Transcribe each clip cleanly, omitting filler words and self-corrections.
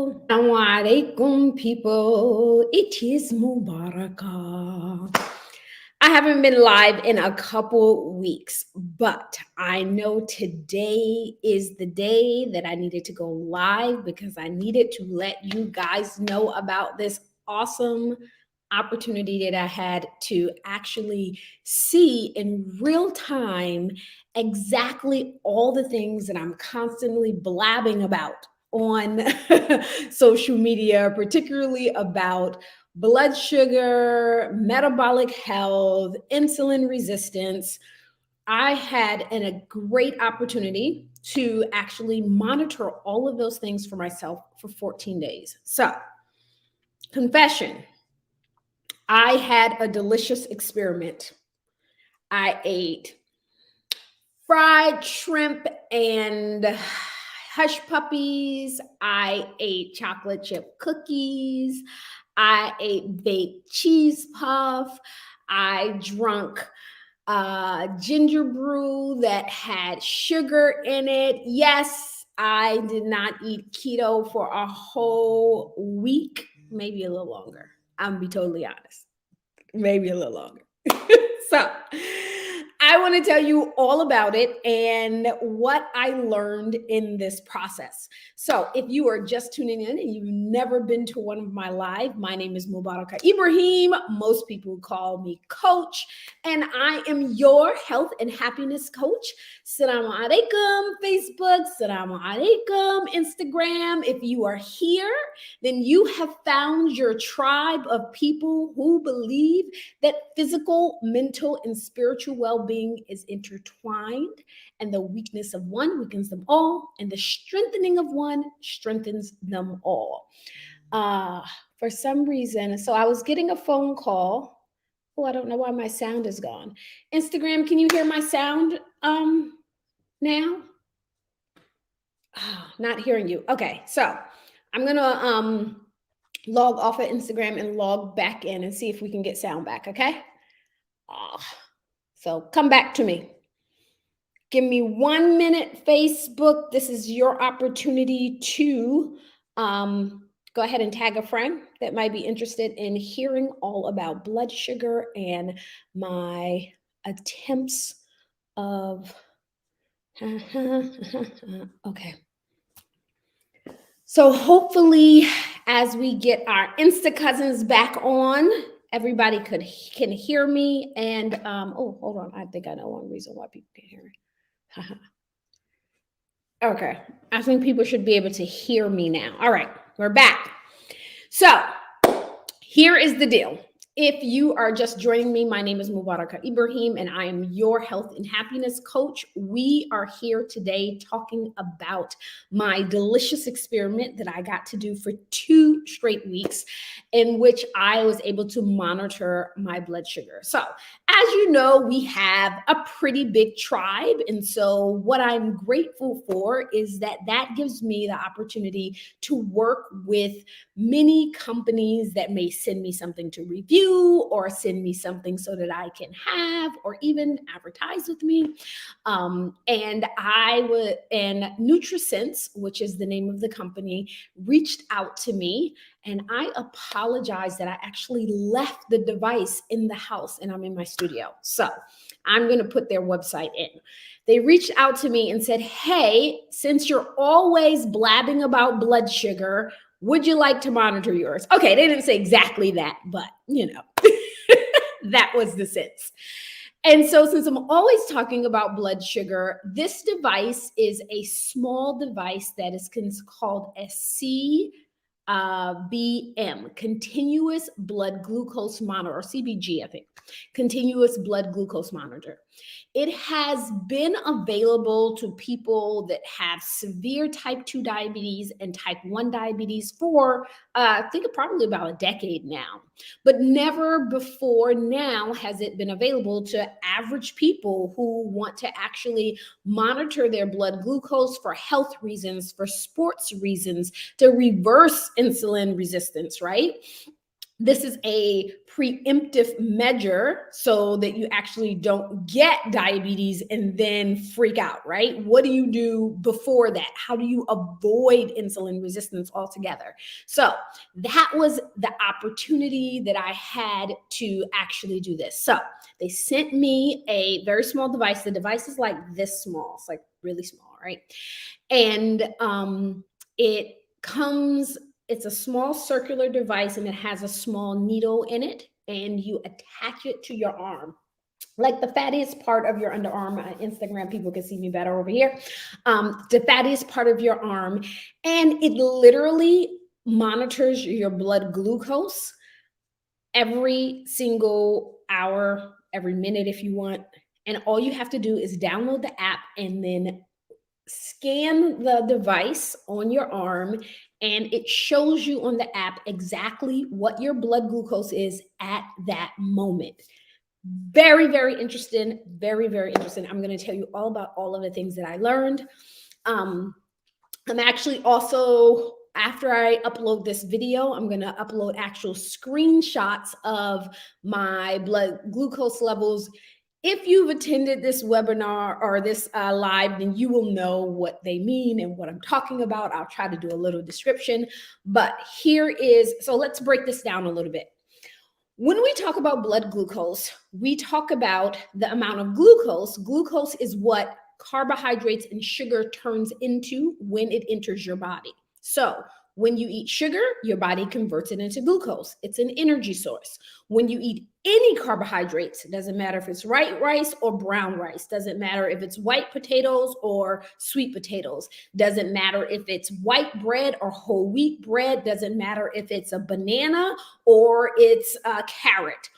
Assalamu alaikum, people. It is Mubarakah. I haven't been live in a couple weeks, but I know today is the day that I needed to go live because I needed to let you guys know about this awesome opportunity that I had to actually see in real time exactly all the things that I'm constantly blabbing about on social media, particularly about blood sugar, metabolic health, insulin resistance. I had a great opportunity to actually monitor all of those things for myself for 14 days. So, confession, I had a delicious experiment. I ate fried shrimp and hush puppies. I ate chocolate chip cookies. I ate baked cheese puff. I drank ginger brew that had sugar in it. Yes, I did not eat keto for a whole week, maybe a little longer. I'm gonna be totally honest, maybe a little longer. So, I want to tell you all about it and what I learned in this process. So, if you are just tuning in and you've never been to one of my live, my name is Mubarak Ibrahim. Most people call me Coach, and I am your health and happiness coach. Assalamu alaikum, Facebook. Assalamu alaikum, Instagram. If you are here, then you have found your tribe of people who believe that physical, mental, and spiritual well-being is intertwined, and the weakness of one weakens them all, and the strengthening of one strengthens them all. For some reason, so I was getting a phone call. Oh, I don't know why my sound is gone. Instagram, can you hear my sound now? Oh, not hearing you. Okay, so I'm gonna log off of Instagram and log back in and see if we can get sound back, okay? So come back to me. Give me 1 minute, Facebook. This is your opportunity to go ahead and tag a friend that might be interested in hearing all about blood sugar and my attempts of. Okay. So hopefully, as we get our Insta cousins back on, everybody can hear me. And oh, hold on, I think I know one reason why people can hear me. Okay, I think people should be able to hear me now. All right, we're back. So here is the deal. If you are just joining me, my name is Mubarak Ibrahim, and I am your health and happiness coach. We are here today talking about my delicious experiment that I got to do for 2 straight weeks, in which I was able to monitor my blood sugar. So, as you know, we have a pretty big tribe. And so what I'm grateful for is that gives me the opportunity to work with many companies that may send me something to review or send me something so that I can have or even advertise with me. And NutriSense, which is the name of the company, reached out to me, and I apologize that I actually left the device in the house and I'm in my studio. So I'm going to put their website in. They reached out to me and said, hey, since you're always blabbing about blood sugar, would you like to monitor yours? Okay, they didn't say exactly that, but that was the sense. And so since I'm always talking about blood sugar, this device is a small device that is called a CBM, continuous blood glucose monitor, or CBG, I think, continuous blood glucose monitor. It has been available to people that have severe type 2 diabetes and type 1 diabetes for, I think, probably about a decade now. But never before now has it been available to average people who want to actually monitor their blood glucose for health reasons, for sports reasons, to reverse insulin resistance, right? This is a preemptive measure so that you actually don't get diabetes and then freak out, right? What do you do before that? How do you avoid insulin resistance altogether? So that was the opportunity that I had to actually do this. So they sent me a very small device. The device is like this small. It's like really small, right? And it comes, it's a small circular device and it has a small needle in it, and you attach it to your arm, like the fattiest part of your underarm. Instagram people can see me better over here. The fattiest part of your arm, and it literally monitors your blood glucose every single hour, every minute if you want. And all you have to do is download the app and then scan the device on your arm, and it shows you on the app exactly what your blood glucose is at that moment. Very, very interesting. Very, very interesting. I'm going to tell you all about all of the things that I learned. I'm actually also, after I upload this video, I'm going to upload actual screenshots of my blood glucose levels. If you've attended this webinar or this live, then you will know what they mean and what I'm talking about. I'll try to do a little description, but here is, so let's break this down a little bit. When we talk about blood glucose, we talk about the amount of glucose. Glucose is what carbohydrates and sugar turns into when it enters your body. So when you eat sugar, your body converts it into glucose. It's an energy source. When you eat any carbohydrates, it doesn't matter if it's white rice or brown rice, doesn't matter if it's white potatoes or sweet potatoes, doesn't matter if it's white bread or whole wheat bread, doesn't matter if it's a banana or it's a carrot.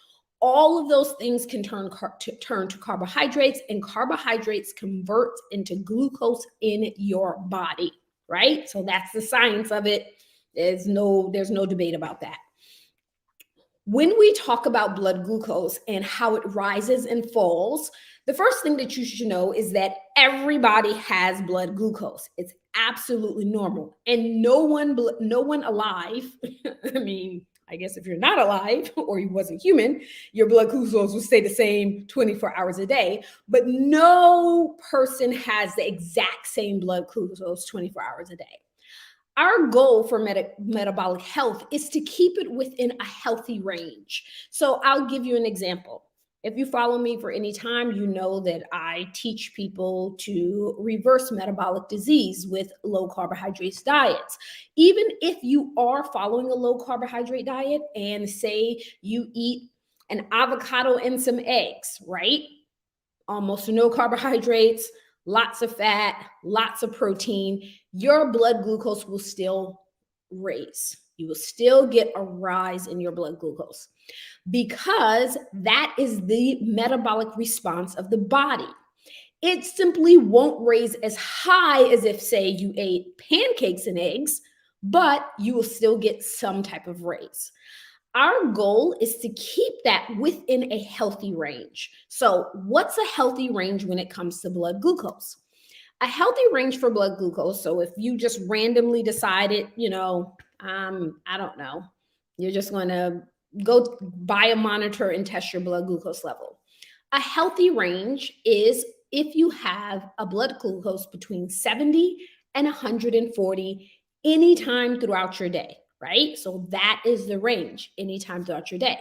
All of those things can turn to carbohydrates, and carbohydrates convert into glucose in your body, right? So that's the science of it. There's no debate about that. When we talk about blood glucose and how it rises and falls, the first thing that you should know is that everybody has blood glucose. It's absolutely normal. And no one alive, I mean, I guess if you're not alive or you wasn't human, your blood glucose will stay the same 24 hours a day. But no person has the exact same blood glucose 24 hours a day. Our goal for metabolic health is to keep it within a healthy range. So I'll give you an example. If you follow me for any time, you know that I teach people to reverse metabolic disease with low carbohydrates diets. Even if you are following a low carbohydrate diet and say you eat an avocado and some eggs, right? Almost no carbohydrates, lots of fat, lots of protein, your blood glucose will still raise. You will still get a rise in your blood glucose because that is the metabolic response of the body. It simply won't raise as high as if, say, you ate pancakes and eggs, but you will still get some type of raise. Our goal is to keep that within a healthy range. So, what's a healthy range when it comes to blood glucose? A healthy range for blood glucose. So, if you just randomly decided, I don't know, you're just going to go buy a monitor and test your blood glucose level. A healthy range is if you have a blood glucose between 70 and 140 anytime throughout your day, right? So that is the range anytime throughout your day.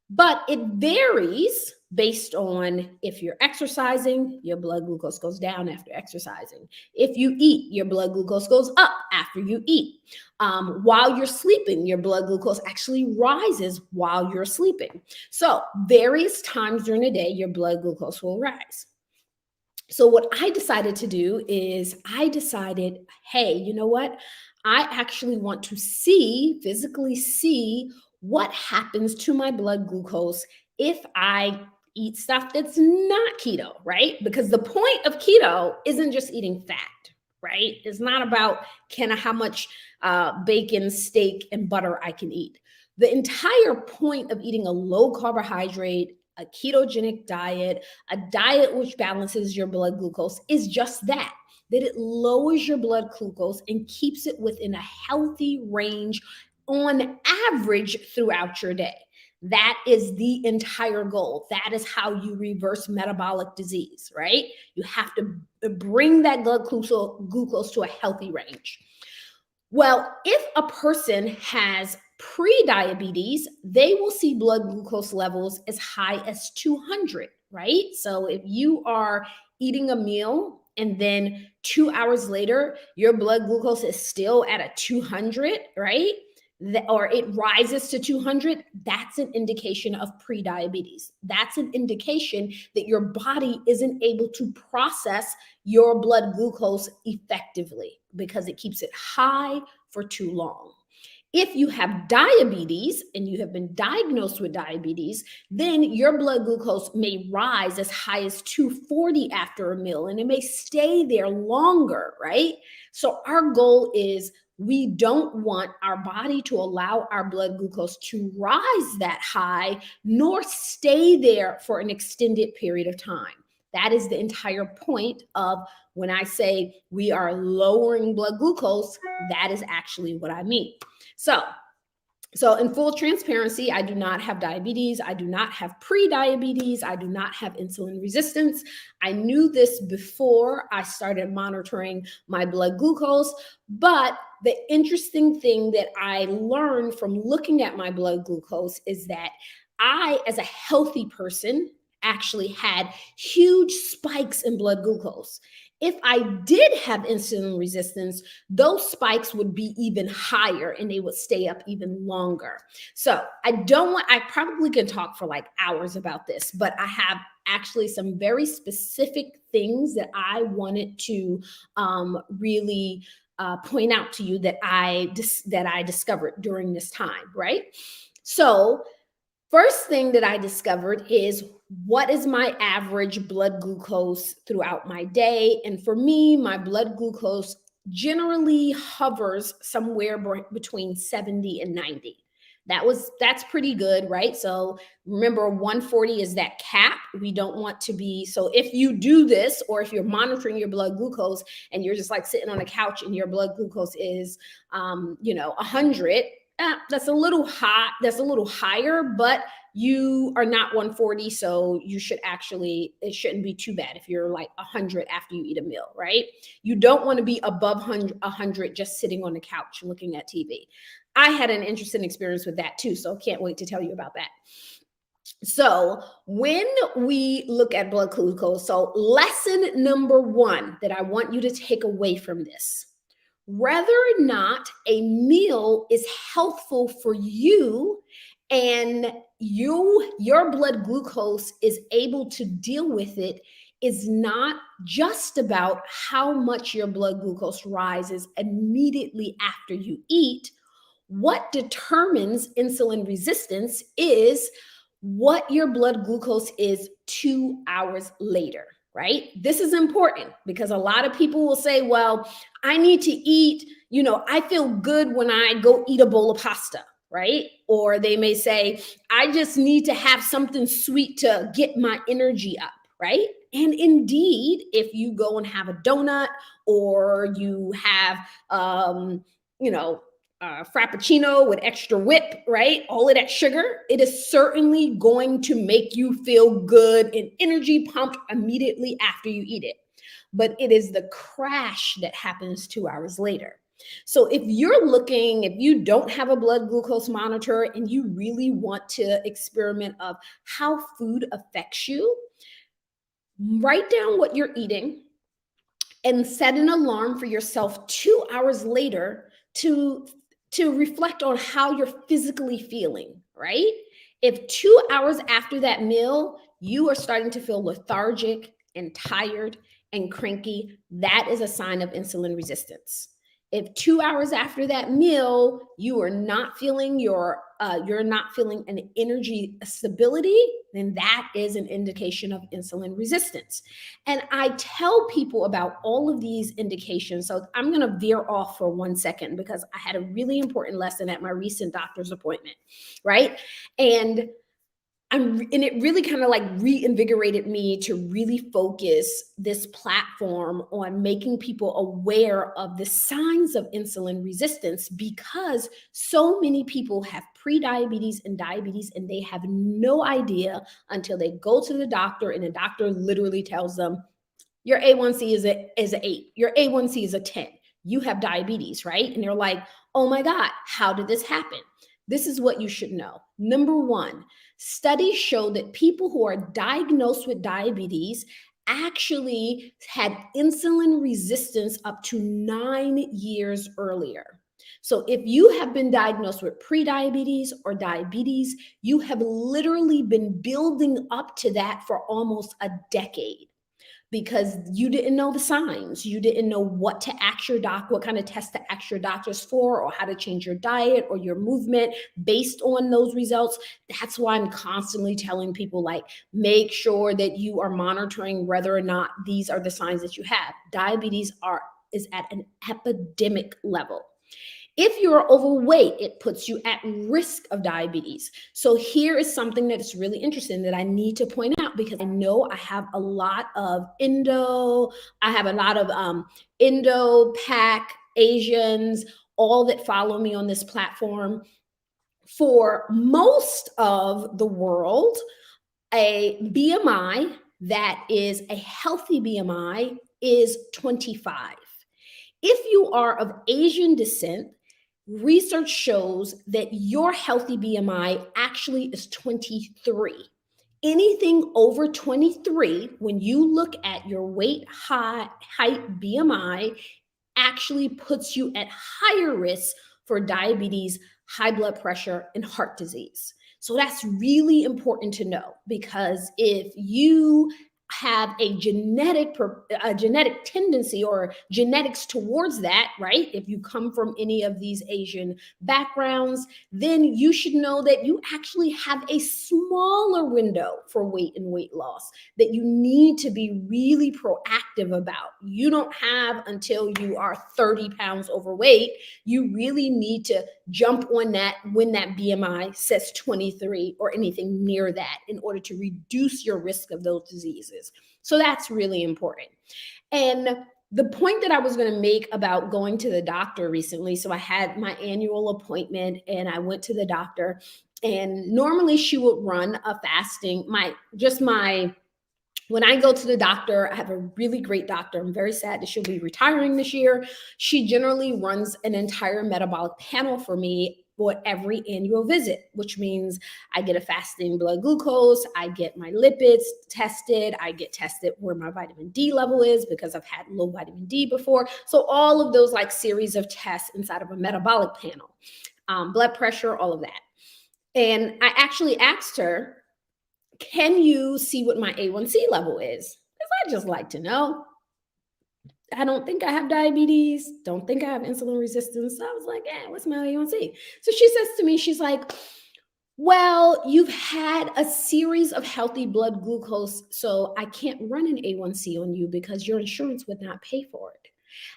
But it varies based on if you're exercising, your blood glucose goes down after exercising. If you eat, your blood glucose goes up after you eat. While you're sleeping, your blood glucose actually rises while you're sleeping. So various times during the day, your blood glucose will rise. So what I decided to do is I decided, hey, you know what? I actually want to physically see what happens to my blood glucose if I eat stuff that's not keto, right? Because the point of keto isn't just eating fat, right? It's not about how much bacon, steak, and butter I can eat. The entire point of eating a low carbohydrate, a ketogenic diet, a diet which balances your blood glucose is just that it lowers your blood glucose and keeps it within a healthy range on average throughout your day. That is the entire goal. That is how you reverse metabolic disease, right? You have to bring that blood glucose to a healthy range. Well, if a person has pre-diabetes, they will see blood glucose levels as high as 200, right? So if you are eating a meal and then 2 hours later, your blood glucose is still at a 200, right? Or it rises to 200, that's an indication of pre-diabetes. That's an indication that your body isn't able to process your blood glucose effectively because it keeps it high for too long. If you have diabetes and you have been diagnosed with diabetes, then your blood glucose may rise as high as 240 after a meal, and it may stay there longer, right? So our goal is we don't want our body to allow our blood glucose to rise that high, nor stay there for an extended period of time. That is the entire point of when I say we are lowering blood glucose, that is actually what I mean. So in full transparency, I do not have diabetes. I do not have pre-diabetes. I do not have insulin resistance. I knew this before I started monitoring my blood glucose. But the interesting thing that I learned from looking at my blood glucose is that I, as a healthy person, actually had huge spikes in blood glucose. If I did have insulin resistance, those spikes would be even higher and they would stay up even longer. So I probably can talk for like hours about this, but I have actually some very specific things that I wanted to really point out to you that I discovered during this time, right? So first thing that I discovered is what is my average blood glucose throughout my day? And for me, my blood glucose generally hovers somewhere between 70 and 90. That's pretty good, right? So remember, 140 is that cap. We don't want to be, so if you do this, or if you're monitoring your blood glucose and you're just like sitting on a couch and your blood glucose is 100, that's a little high, that's a little higher, but you are not 140, so it shouldn't be too bad if you're like 100 after you eat a meal, right? You don't want to be above 100 just sitting on the couch looking at TV. I had an interesting experience with that too, so can't wait to tell you about that. So when we look at blood glucose, so lesson number one that I want you to take away from this: whether or not a meal is healthful for you and your blood glucose is able to deal with it is not just about how much your blood glucose rises immediately after you eat. What determines insulin resistance is what your blood glucose is 2 hours later, right? This is important because a lot of people will say, well, I need to eat, I feel good when I go eat a bowl of pasta, right? Or they may say, I just need to have something sweet to get my energy up, right? And indeed, if you go and have a donut, or you have, frappuccino with extra whip, right? All of that sugar, it is certainly going to make you feel good and energy pumped immediately after you eat it. But it is the crash that happens 2 hours later. So if you don't have a blood glucose monitor and you really want to experiment of how food affects you, write down what you're eating and set an alarm for yourself 2 hours later to reflect on how you're physically feeling, right? If 2 hours after that meal, you are starting to feel lethargic and tired and cranky, that is a sign of insulin resistance. If 2 hours after that meal, you are not feeling you're not feeling an energy stability, then that is an indication of insulin resistance. And I tell people about all of these indications. So I'm going to veer off for 1 second because I had a really important lesson at my recent doctor's appointment, right? And and it really kind of like reinvigorated me to really focus this platform on making people aware of the signs of insulin resistance, because so many people have pre-diabetes and diabetes and they have no idea until they go to the doctor and the doctor literally tells them, your A1C is an 8, your A1C is a 10, you have diabetes, right? And they're like, oh my God, how did this happen? This is what you should know. Number one, studies show that people who are diagnosed with diabetes actually had insulin resistance up to 9 years earlier. So if you have been diagnosed with prediabetes or diabetes, you have literally been building up to that for almost a decade, because you didn't know the signs. You didn't know what to ask your doc, what kind of test to ask your doctors for, or how to change your diet or your movement based on those results. That's why I'm constantly telling people, like, make sure that you are monitoring whether or not these are the signs that you have. Diabetes is at an epidemic level. If you're overweight, it puts you at risk of diabetes. So here is something that is really interesting that I need to point out, because I know I have a lot of Indo, Pac, Asians, all that follow me on this platform. For most of the world, a BMI that is a healthy BMI is 25. If you are of Asian descent, research shows that your healthy BMI actually is 23. Anything over 23, when you look at your height BMI, actually puts you at higher risk for diabetes, high blood pressure, and heart disease. So that's really important to know, because if you have a genetic tendency or genetics towards that, right? If you come from any of these Asian backgrounds, then you should know that you actually have a smaller window for weight and weight loss that you need to be really proactive about. You don't have until you are 30 pounds overweight. You really need to jump on that when that BMI says 23 or anything near that, in order to reduce your risk of those diseases. So that's really important. And the point that I was going to make about going to the doctor recently, so I had my annual appointment and I went to the doctor, and normally she would run a fasting, when I go to the doctor, I have a really great doctor. I'm very sad that she'll be retiring this year. She generally runs an entire metabolic panel for me for every annual visit, which means I get a fasting blood glucose, I get my lipids tested, I get tested where my vitamin D level is, because I've had low vitamin D before. So all of those like series of tests inside of a metabolic panel, blood pressure, all of that. And I actually asked her, can you see what my A1C level is? Because I just like to know. I don't think I have diabetes, don't think I have insulin resistance. So I was like, what's my A1C? So she says to me, she's like, well, you've had a series of healthy blood glucose, so I can't run an A1C on you because your insurance would not pay for it.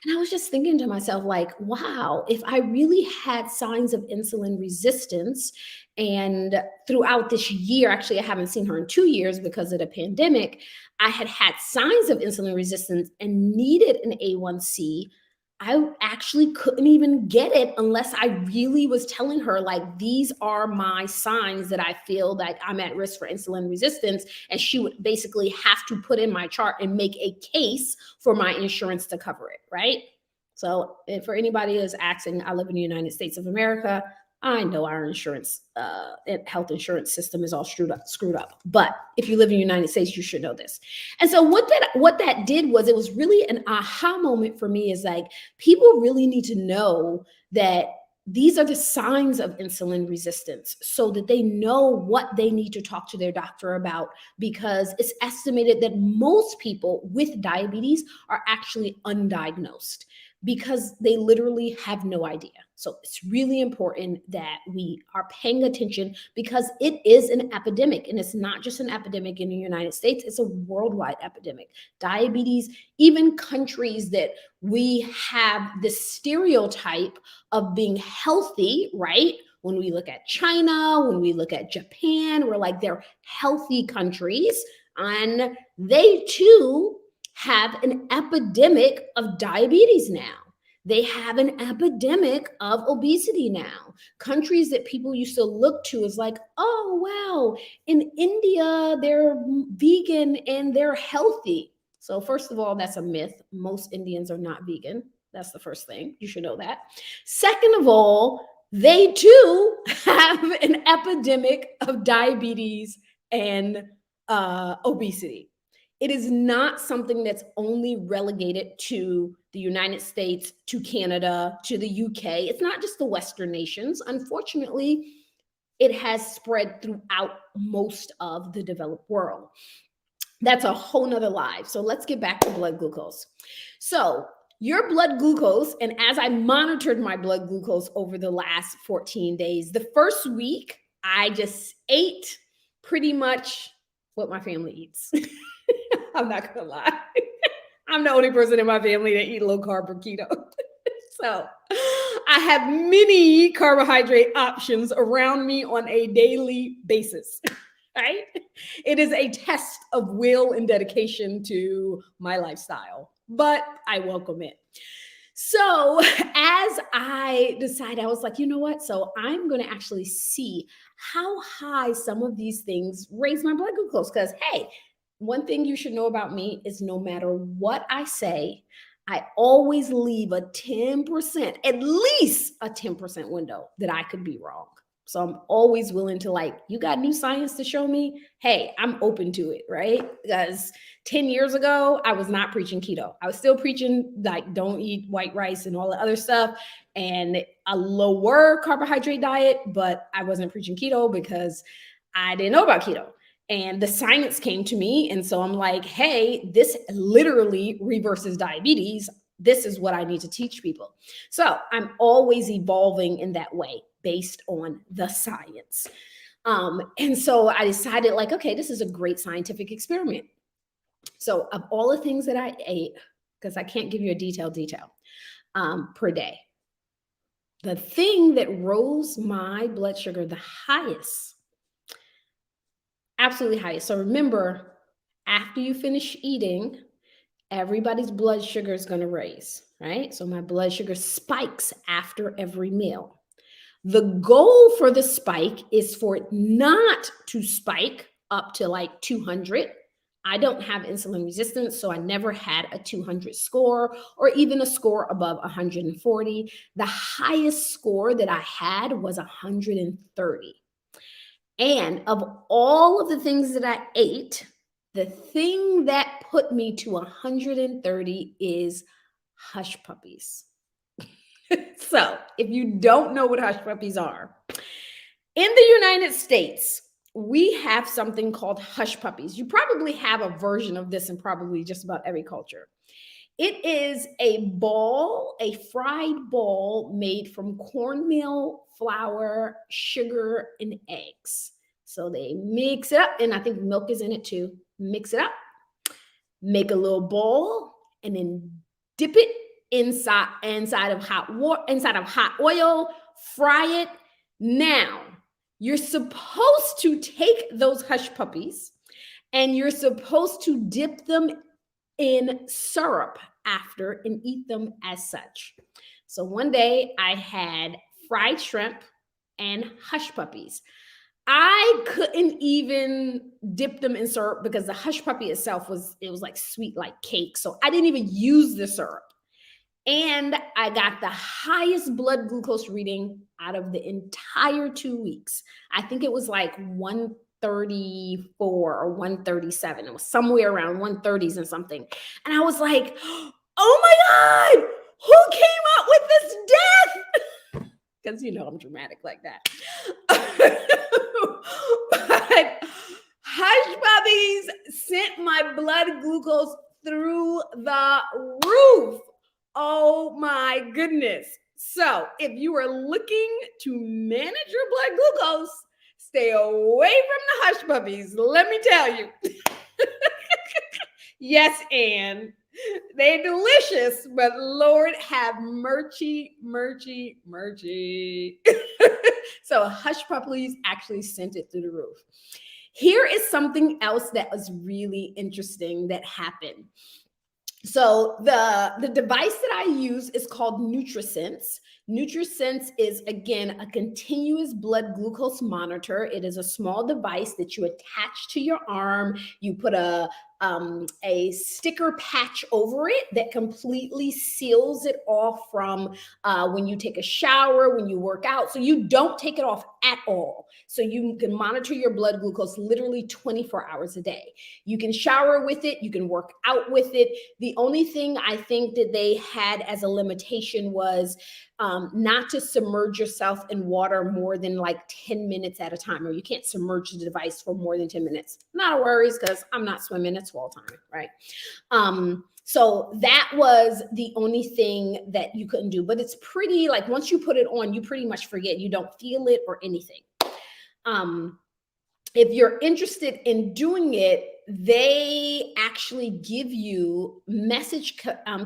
And I was just thinking to myself, like, wow, if I really had signs of insulin resistance, and throughout this year, actually, I haven't seen her in 2 years because of the pandemic, I had signs of insulin resistance and needed an A1C, I actually couldn't even get it unless I really was telling her, like, these are my signs that I feel that I'm at risk for insulin resistance. And she would basically have to put in my chart and make a case for my insurance to cover it, right? So for anybody who's asking, I live in the United States of America. I know our insurance, health insurance system is all screwed up. But if you live in the United States, you should know this. And so what that did was, it was really an aha moment for me, is like, people really need to know that these are the signs of insulin resistance, so that they know what they need to talk to their doctor about, because it's estimated that most people with diabetes are actually undiagnosed, because they literally have no idea. So it's really important that we are paying attention, because it is an epidemic, and it's not just an epidemic in the United States, it's a worldwide epidemic. Diabetes, even countries that we have this stereotype of being healthy, right? When we look at China, when we look at Japan, we're like, they're healthy countries, and they too have an epidemic of diabetes now. They have an epidemic of obesity now. Countries that people used to look to as like, oh, wow, in India, they're vegan and they're healthy. So first of all, that's a myth. Most Indians are not vegan. That's the first thing. You should know that. Second of all, they too have an epidemic of diabetes and obesity. It is not something that's only relegated to the United States, to Canada, to the UK. It's not just the Western nations. Unfortunately, it has spread throughout most of the developed world. That's a whole nother live. So let's get back to blood glucose. So your blood glucose, and as I monitored my blood glucose over the last 14 days, the first week, I just ate pretty much what my family eats. I'm not gonna lie. I'm the only person in my family that eat low carb or keto. So I have many carbohydrate options around me on a daily basis, right? It is a test of will and dedication to my lifestyle, but I welcome it. So as I decided, I was like, you know what? So I'm going to actually see how high some of these things raise my blood glucose. Because, hey, one thing you should know about me is no matter what I say, I always leave a 10%, at least a 10% window that I could be wrong. So I'm always willing to, like, you got new science to show me? Hey, I'm open to it, right? Because 10 years ago, I was not preaching keto. I was still preaching, like, don't eat white rice and all the other stuff and a lower carbohydrate diet, but I wasn't preaching keto because I didn't know about keto. And the science came to me. And so I'm like, hey, this literally reverses diabetes. This is what I need to teach people. So I'm always evolving in that way based on the science. And so I decided, like, okay, this is a great scientific experiment. So of all the things that I ate, because I can't give you a detail per day, the thing that rose my blood sugar the highest, absolutely highest. So remember, after you finish eating, everybody's blood sugar is going to raise, right? So my blood sugar spikes after every meal. The goal for the spike is for it not to spike up to like 200. I don't have insulin resistance, so I never had a 200 score or even a score above 140. The highest score that I had was 130. And of all of the things that I ate, the thing that put me to 130 is hush puppies. So if you don't know what hush puppies are, in the United States, we have something called hush puppies. You probably have a version of this in probably just about every culture. It is a ball, a fried ball made from cornmeal, flour, sugar, and eggs. So they mix it up, and I think milk is in it too. Mix it up, make a little ball, and then dip it inside of hot oil, fry it. Now, you're supposed to take those hush puppies and you're supposed to dip them in syrup after and eat them as such. So one day I had fried shrimp and hush puppies. I couldn't even dip them in syrup because the hush puppy itself was like sweet like cake. So I didn't even use the syrup. And I got the highest blood glucose reading out of the entire 2 weeks. I think it was like 134 or 137. It was somewhere around 130s and something. And I was like, oh my God, who came up with this death? Because, you know, I'm dramatic like that. But hush puppies sent my blood glucose through the roof. Oh my goodness. So if you are looking to manage your blood glucose, stay away from the hush puppies. Let me tell you. Yes, Anne. They're delicious, but Lord have mercy. So Hush Puppies actually sent it through the roof. Here is something else that was really interesting that happened. So the device that I use is called NutriSense. NutriSense is, again, a continuous blood glucose monitor. It is a small device that you attach to your arm. You put a sticker patch over it that completely seals it off from when you take a shower, when you work out. So you don't take it off at all. So you can monitor your blood glucose literally 24 hours a day. You can shower with it. You can work out with it. The only thing I think that they had as a limitation was not to submerge yourself in water more than like 10 minutes at a time, or you can't submerge the device for more than 10 minutes. Not a worries, because I'm not swimming, it's fall time, right? So that was the only thing that you couldn't do, but it's pretty, like once you put it on, you pretty much forget, you don't feel it or anything. If you're interested in doing it, they actually give you message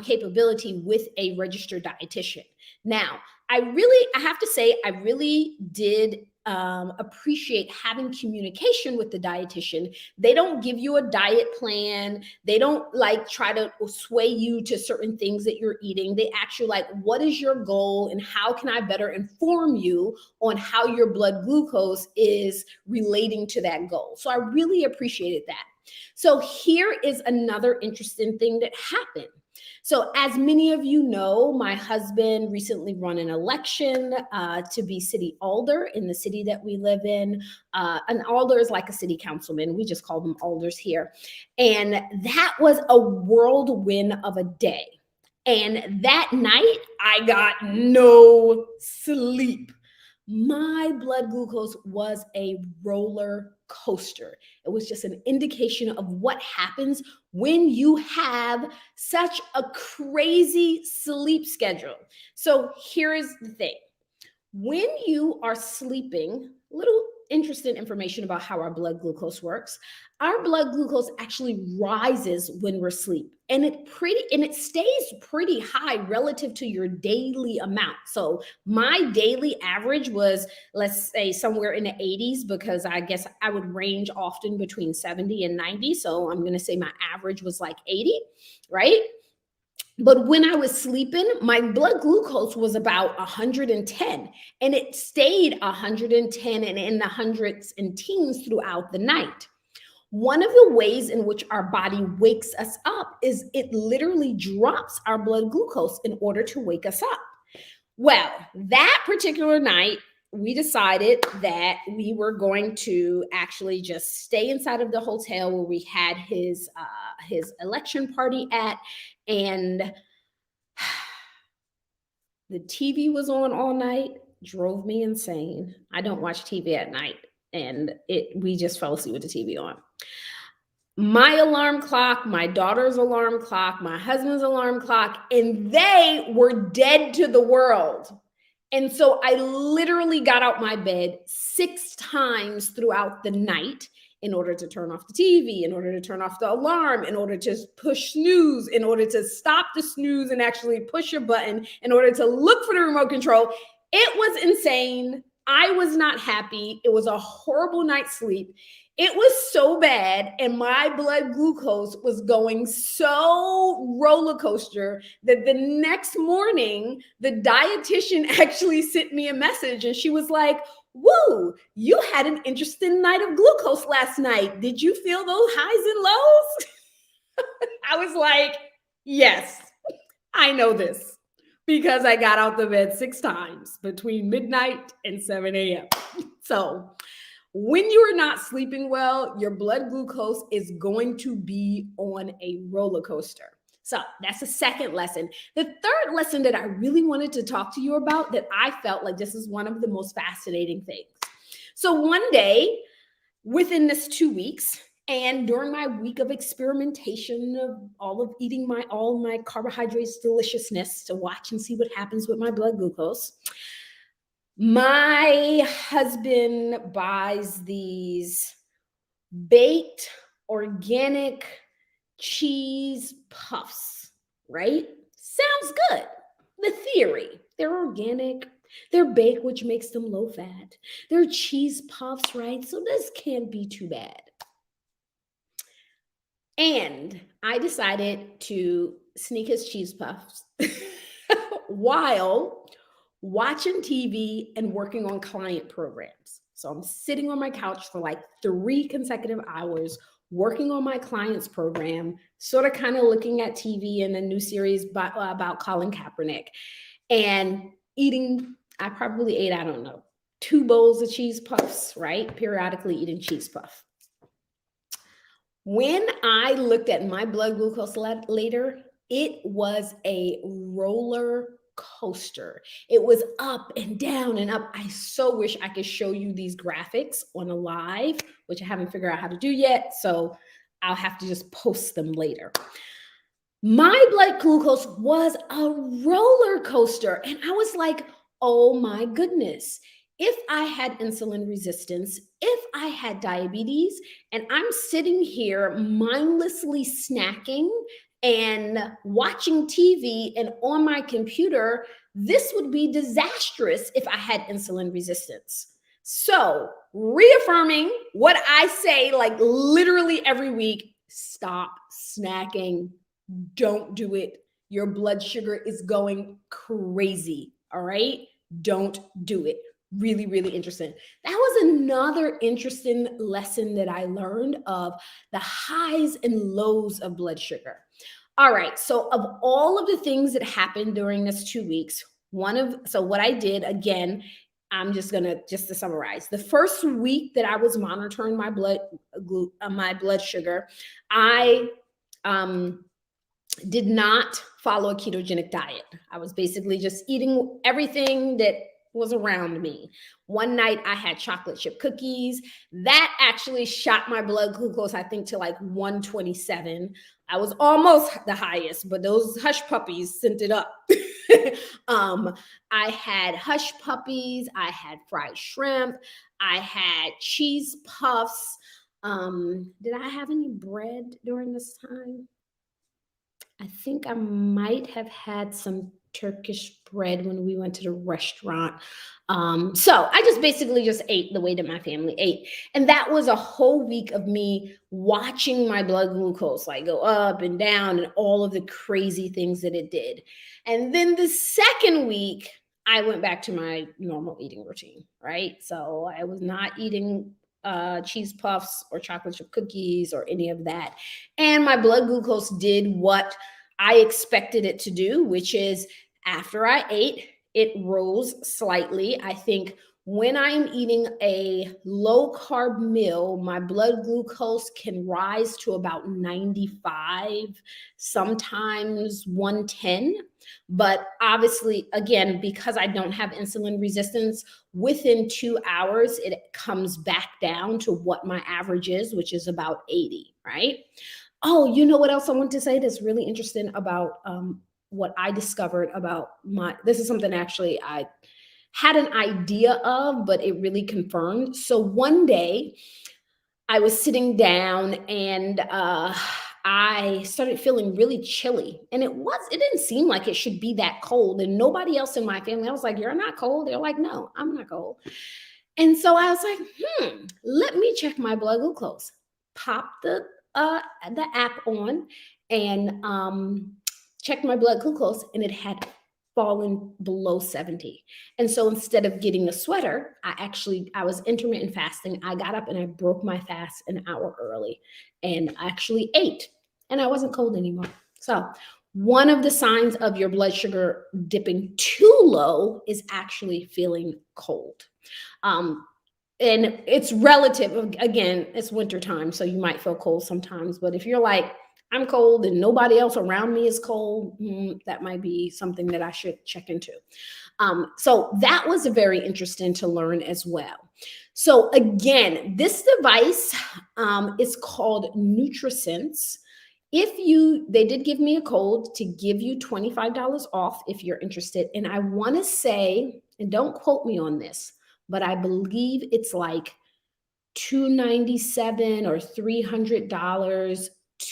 capability with a registered dietitian. Now, I have to say, I really did appreciate having communication with the dietitian. They don't give you a diet plan. They don't like try to sway you to certain things that you're eating. They ask you like, what is your goal and how can I better inform you on how your blood glucose is relating to that goal? So I really appreciated that. So here is another interesting thing that happened. So as many of you know, my husband recently won an election to be city alder in the city that we live in. An alder is like a city councilman. We just call them alders here. And that was a whirlwind of a day. And that night, I got no sleep. My blood glucose was a roller coaster. It was just an indication of what happens when you have such a crazy sleep schedule. So here's the thing. When you are sleeping, little interesting information about how our blood glucose works. Our blood glucose actually rises when we're asleep, and it stays pretty high relative to your daily amount. So my daily average was, let's say, somewhere in the 80s, because I guess I would range often between 70 and 90. So I'm going to say my average was like 80, right? But when I was sleeping, my blood glucose was about 110, and it stayed 110 and in the hundreds and teens throughout the night. One of the ways in which our body wakes us up is it literally drops our blood glucose in order to wake us up. Well, that particular night, we decided that we were going to actually just stay inside of the hotel where we had his election party at, and the TV was on all night, drove me insane. I don't watch TV at night, and we just fell asleep with the TV on. My alarm clock, my daughter's alarm clock, my husband's alarm clock, and they were dead to the world. And so I literally got out my bed 6 times throughout the night in order to turn off the TV, in order to turn off the alarm, in order to push snooze, in order to stop the snooze and actually push a button, in order to look for the remote control. It was insane. I was not happy. It was a horrible night's sleep. It was so bad, and my blood glucose was going so roller coaster that the next morning, the dietitian actually sent me a message, and she was like, "Whoa, you had an interesting night of glucose last night. Did you feel those highs and lows?" I was like, "Yes, I know this, because I got out the bed 6 times between midnight and 7 a.m. So when you are not sleeping well, your blood glucose is going to be on a roller coaster. So that's the second lesson. The third lesson that I really wanted to talk to you about, that I felt like this is one of the most fascinating things. So one day within this 2 weeks, and during my week of experimentation of all of eating all my carbohydrates deliciousness to watch and see what happens with my blood glucose, my husband buys these baked organic cheese puffs, right? Sounds good. The theory, they're organic, They're baked, which makes them low fat. They're cheese puffs, right? So this can't be too bad. And I decided to sneak his cheese puffs while watching TV and working on client programs. So I'm sitting on my couch for like 3 consecutive hours working on my client's program, sort of kind of looking at TV and a new series about Colin Kaepernick and eating. I probably ate, I don't know, 2 bowls of cheese puffs, right? Periodically eating cheese puff. When I looked at my blood glucose later, it was a roller coaster. It was up and down and up. I so wish I could show you these graphics on a live, which I haven't figured out how to do yet. So I'll have to just post them later. My blood glucose was a roller coaster. And I was like, oh my goodness. If I had insulin resistance, if I had diabetes, and I'm sitting here mindlessly snacking and watching TV and on my computer, this would be disastrous if I had insulin resistance. So, reaffirming what I say like literally every week, stop snacking. Don't do it. Your blood sugar is going crazy. All right. Don't do it. Really, really interesting. That was another interesting lesson that I learned of the highs and lows of blood sugar. All right. So, of all of the things that happened during this 2 weeks, what I did again, I'm just to summarize. The first week that I was monitoring my blood sugar, I did not follow a ketogenic diet. I was basically just eating everything that was around me. One night I had chocolate chip cookies. That actually shot my blood glucose, I think, to like 127. I was almost the highest, but those hush puppies sent it up. I had hush puppies. I had fried shrimp. I had cheese puffs. Did I have any bread during this time? I think I might have had some Turkish bread when we went to the restaurant. So I just basically just ate the way that my family ate. And that was a whole week of me watching my blood glucose like go up and down and all of the crazy things that it did. And then the second week, I went back to my normal eating routine, right? So I was not eating cheese puffs or chocolate chip cookies or any of that. And my blood glucose did what I expected it to do, which is after I ate, it rose slightly. I think when I'm eating a low carb meal, my blood glucose can rise to about 95, sometimes 110. But obviously, again, because I don't have insulin resistance, within 2 hours, it comes back down to what my average is, which is about 80, right? Oh, you know what else I want to say that's really interesting about what I discovered about this is something actually I had an idea of, but it really confirmed. So one day I was sitting down and I started feeling really chilly. And it didn't seem like it should be that cold. And nobody else in my family, I was like, you're not cold? They're like, no, I'm not cold. And so I was like, let me check my blood glucose. Pop the app on and checked my blood glucose, and it had fallen below 70. And so instead of getting a sweater, I was intermittent fasting. I got up and I broke my fast an hour early and actually ate, and I wasn't cold anymore. So one of the signs of your blood sugar dipping too low is actually feeling cold. And it's relative. Again, it's wintertime, so you might feel cold sometimes. But if you're like, I'm cold and nobody else around me is cold, that might be something that I should check into. So that was very interesting to learn as well. So again, this device is called NutriSense. They did give me a code to give you $25 off if you're interested. And I want to say, and don't quote me on this, but I believe it's like $297 or $300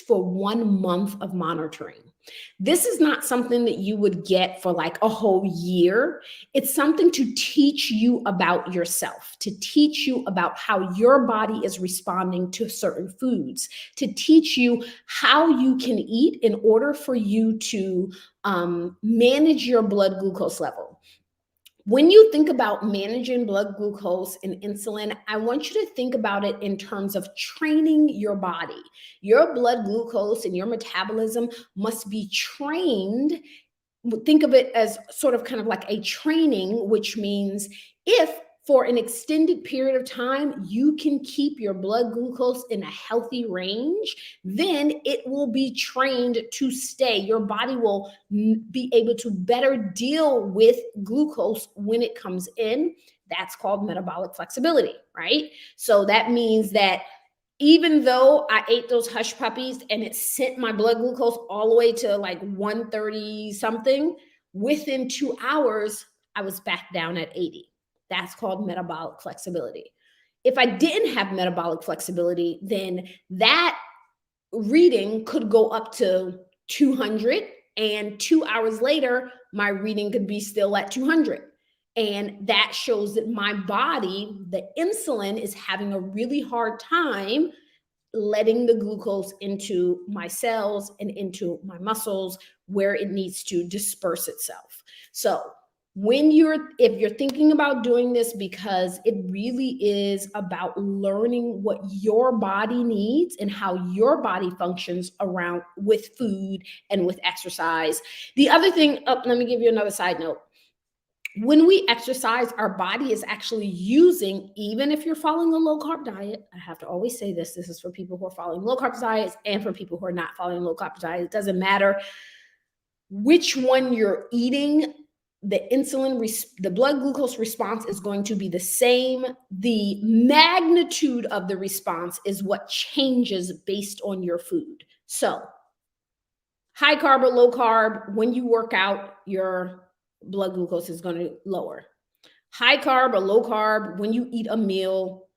for 1 month of monitoring. This is not something that you would get for like a whole year. It's something to teach you about yourself, to teach you about how your body is responding to certain foods, to teach you how you can eat in order for you to manage your blood glucose level. When you think about managing blood glucose and insulin, I want you to think about it in terms of training your body. Your blood glucose and your metabolism must be trained. Think of it as sort of kind of like a training, which means if for an extended period of time you can keep your blood glucose in a healthy range, then it will be trained to stay. Your body will be able to better deal with glucose when it comes in. That's called metabolic flexibility, right? So that means that even though I ate those hush puppies and it sent my blood glucose all the way to like 130 something, within 2 hours, I was back down at 80. That's called metabolic flexibility. If I didn't have metabolic flexibility, then that reading could go up to 200, and 2 hours later, my reading could be still at 200. And that shows that my body, the insulin, is having a really hard time letting the glucose into my cells and into my muscles where it needs to disperse itself. So if you're thinking about doing this, because it really is about learning what your body needs and how your body functions around with food and with exercise. The other thing, let me give you another side note. When we exercise, our body is actually using, even if you're following a low carb diet, I have to always say this is for people who are following low carb diets and for people who are not following low carb diets. It doesn't matter which one you're eating, the the blood glucose response is going to be the same. The magnitude of the response is what changes based on your food. So high carb or low carb, when you work out, your blood glucose is going to lower. High carb or low carb, when you eat a meal,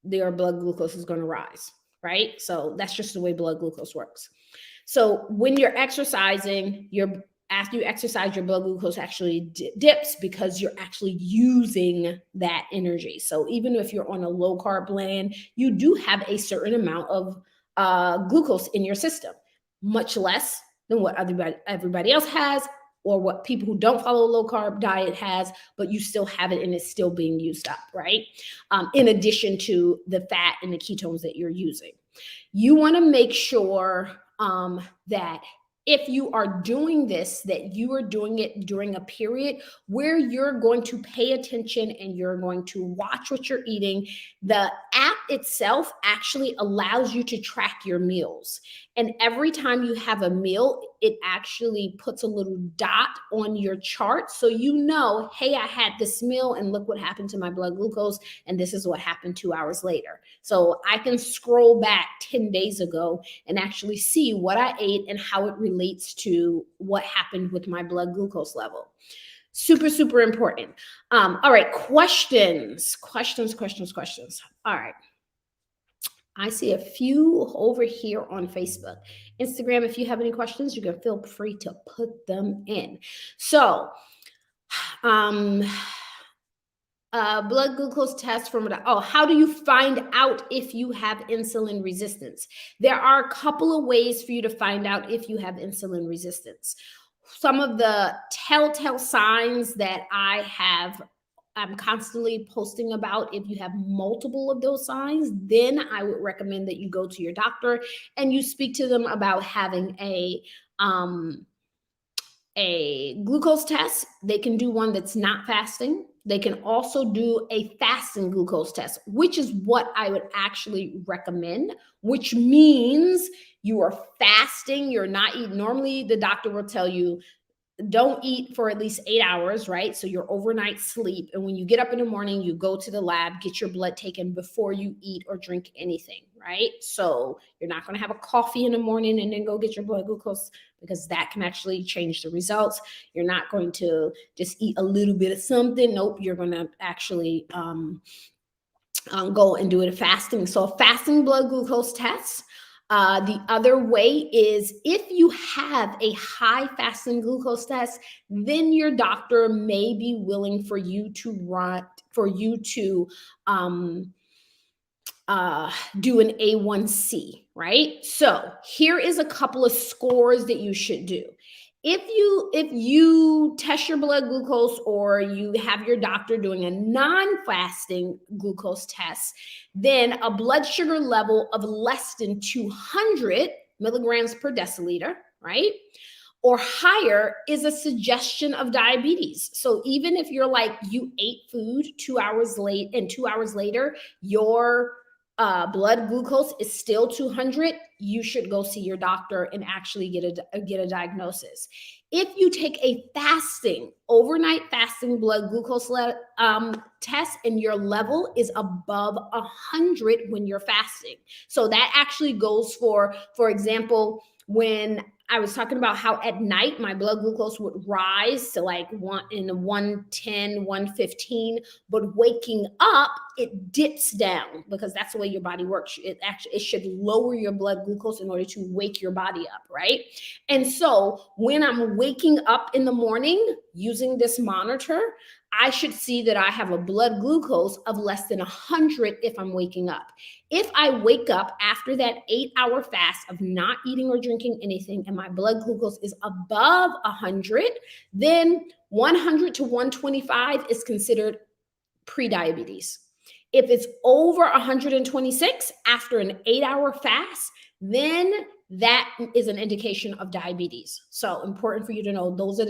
their blood glucose is going to rise, right? So that's just the way blood glucose works. So when you're exercising, after you exercise, your blood glucose actually dips because you're actually using that energy. So even if you're on a low carb plan, you do have a certain amount of glucose in your system, much less than what everybody else has, or what people who don't follow a low carb diet has, but you still have it and it's still being used up, right? In addition to the fat and the ketones that you're using. You want to make sure that if you are doing this, that you are doing it during a period where you're going to pay attention and you're going to watch what you're eating. The app itself actually allows you to track your meals. And every time you have a meal, it actually puts a little dot on your chart. So you know, hey, I had this meal and look what happened to my blood glucose. And this is what happened 2 hours later. So I can scroll back 10 days ago and actually see what I ate and how it relates to what happened with my blood glucose level. Super, super important. All right, questions. All right. I see a few over here on Facebook. Instagram, if you have any questions, you can feel free to put them in. So, blood glucose test from how do you find out if you have insulin resistance? There are a couple of ways for you to find out if you have insulin resistance. Some of the telltale signs that I'm constantly posting about, if you have multiple of those signs, then I would recommend that you go to your doctor and you speak to them about having a glucose test. They can do one that's not fasting. They can also do a fasting glucose test, which is what I would actually recommend, which means you are fasting, you're not eating. Normally, the doctor will tell you, don't eat for at least 8 hours, right? So your overnight sleep. And when you get up in the morning, you go to the lab, get your blood taken before you eat or drink anything, right? So you're not going to have a coffee in the morning and then go get your blood glucose, because that can actually change the results. You're not going to just eat a little bit of something. Nope, you're going to actually go and do it fasting. So a fasting blood glucose test. The other way is if you have a high fasting glucose test, then your doctor may be willing for you to um, do an A1C, right? So here is a couple of scores that you should do. If you test your blood glucose or you have your doctor doing a non-fasting glucose test, then a blood sugar level of less than 200 milligrams per deciliter, right, or higher is a suggestion of diabetes. So even if you're like you ate food 2 hours late and 2 hours later your blood glucose is still 200, you should go see your doctor and actually get a diagnosis. If you take a overnight fasting blood glucose test and your level is above 100 when you're fasting, so that actually goes for example, when I was talking about how at night my blood glucose would rise to like 110, 115, but waking up it dips down because that's the way your body works. It should lower your blood glucose in order to wake your body up, right? And so when I'm waking up in the morning using this monitor, I should see that I have a blood glucose of less than 100 if I'm waking up. If I wake up after that 8-hour fast of not eating or drinking anything and my blood glucose is above 100, then 100 to 125 is considered prediabetes. If it's over 126 after an 8-hour fast, then that is an indication of diabetes. So important for you to know those are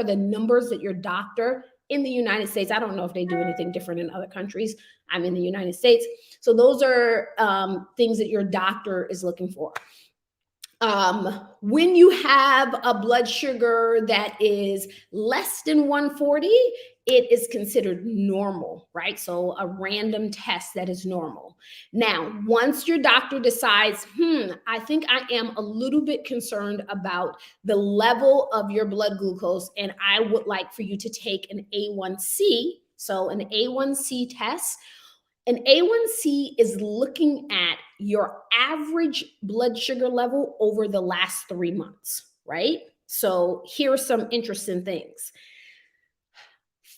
the numbers that your doctor in the United States, I don't know if they do anything different in other countries. I'm in the United States. So those are things that your doctor is looking for. When you have a blood sugar that is less than 140, it is considered normal, right? So a random test that is normal. Now, once your doctor decides, I think I am a little bit concerned about the level of your blood glucose, and I would like for you to take an A1C. So an A1C test. An A1C is looking at your average blood sugar level over the last 3 months, right? So here are some interesting things.